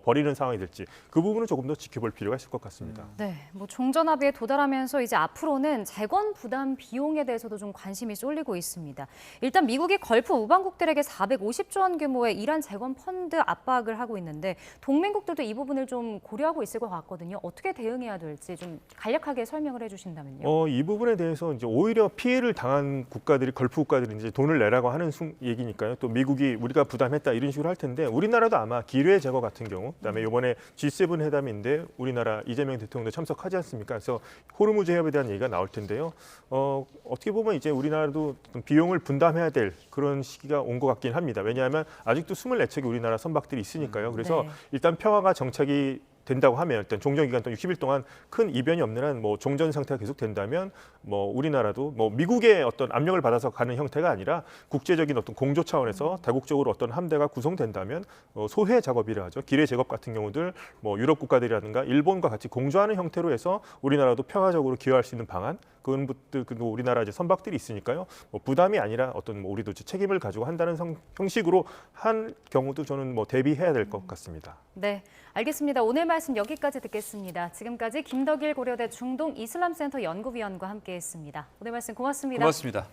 버리는 상황이 될지 그 부분은 조금 더 지켜볼 필요가 있을 것 같습니다. 네, 뭐 종전 합의에 도달하면서 이제 앞으로는 재건 부담 비용에 대해서도 좀 관심이 쏠리고 있습니다. 일단 미국이 걸프 우방국들에게 450조 원 규모의 이란 재건 펀드 압박을 하고 있는데 동맹국들도 이 부분을 좀 고려하고 있을 것 같거든요. 어떻게 대응해야 될지 좀 간략하게 설명을 해주신다면요. 이 부분에 대해서 이제 오히려 피해를 당한 국가들이 걸프 국가들이 이제 돈을 내라고 하는 얘기니까요. 또 미국이 우리가 부담했다 이런 식으로 할 텐데 우리나라도 아마 기뢰 제거 같은 경우, 그다음에 이번에 G7 회담인데 우리나라 이재명 대통령도 참석하지 않습니까? 그래서 호르무즈 해협에 대한 얘기가 나올 텐데요. 어떻게 보면 이제 우리나라도 비용을 분담해야 될 그런 시기가 온 것 같긴 합니다. 왜냐하면 아직도 24척의 우리나라 선박들이 있으니까요. 그래서 일단 평화가 정착이 된다고 하면 일단 종전 기간 동안 60일 동안 큰 이변이 없는 한 뭐 종전 상태가 계속 된다면 뭐 우리나라도 뭐 미국의 어떤 압력을 받아서 가는 형태가 아니라 국제적인 어떤 공조 차원에서 다국적으로 어떤 함대가 구성된다면 소해 작업이라 하죠. 기뢰 제거 같은 경우들 뭐 유럽 국가들이라든가 일본과 같이 공조하는 형태로 해서 우리나라도 평화적으로 기여할 수 있는 방안 그런 것들 우리나라 이제 선박들이 있으니까요. 뭐 부담이 아니라 어떤 뭐 우리도 책임을 가지고 한다는 형식으로 한 경우도 저는 뭐 대비해야 될 것 같습니다. 네, 알겠습니다. 오늘 말씀 여기까지 듣겠습니다. 지금까지 김덕일 고려대 중동 이슬람센터 연구위원과 함께했습니다. 오늘 말씀 고맙습니다. 고맙습니다.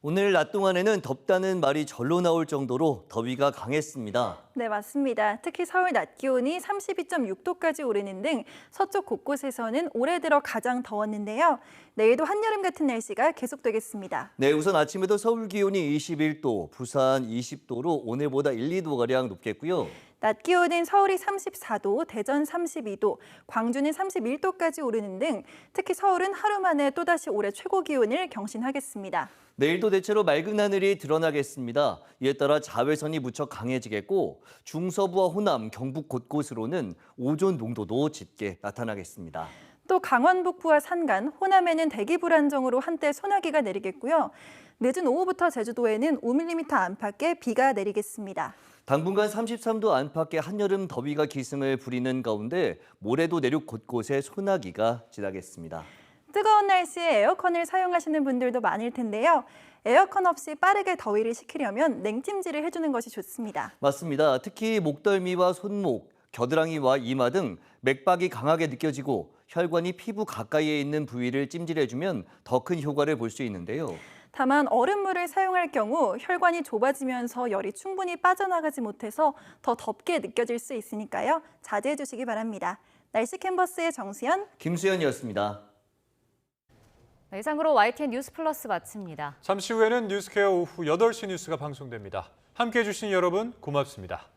오늘 낮 동안에는 덥다는 말이 절로 나올 정도로 더위가 강했습니다. 네, 맞습니다. 특히 서울 낮 기온이 32.6도까지 오르는 등 서쪽 곳곳에서는 올해 들어 가장 더웠는데요. 내일도 한여름 같은 날씨가 계속되겠습니다. 네, 우선 아침에도 서울 기온이 21도, 부산 20도로 오늘보다 1, 2도가량 높겠고요. 낮 기온은 서울이 34도, 대전 32도, 광주는 31도까지 오르는 등 특히 서울은 하루 만에 또다시 올해 최고 기온을 경신하겠습니다. 내일도 대체로 맑은 하늘이 드러나겠습니다. 이에 따라 자외선이 무척 강해지겠고 중서부와 호남, 경북 곳곳으로는 오존 농도도 짙게 나타나겠습니다. 또 강원 북부와 산간, 호남에는 대기 불안정으로 한때 소나기가 내리겠고요. 늦은 오후부터 제주도에는 5mm 안팎의 비가 내리겠습니다. 당분간 33도 안팎의 한여름 더위가 기승을 부리는 가운데 모레도 내륙 곳곳에 소나기가 지나겠습니다. 뜨거운 날씨에 에어컨을 사용하시는 분들도 많을 텐데요. 에어컨 없이 빠르게 더위를 식히려면 냉찜질을 해주는 것이 좋습니다. 맞습니다. 특히 목덜미와 손목, 겨드랑이와 이마 등 맥박이 강하게 느껴지고 혈관이 피부 가까이에 있는 부위를 찜질해주면 더 큰 효과를 볼 수 있는데요. 다만 얼음물을 사용할 경우 혈관이 좁아지면서 열이 충분히 빠져나가지 못해서 더 덥게 느껴질 수 있으니까요. 자제해 주시기 바랍니다. 날씨 캔버스의 정수연, 김수현이었습니다. 이상으로 YTN 뉴스 플러스 마칩니다. 잠시 후에는 뉴스케어 오후 8시 뉴스가 방송됩니다. 함께해 주신 여러분 고맙습니다.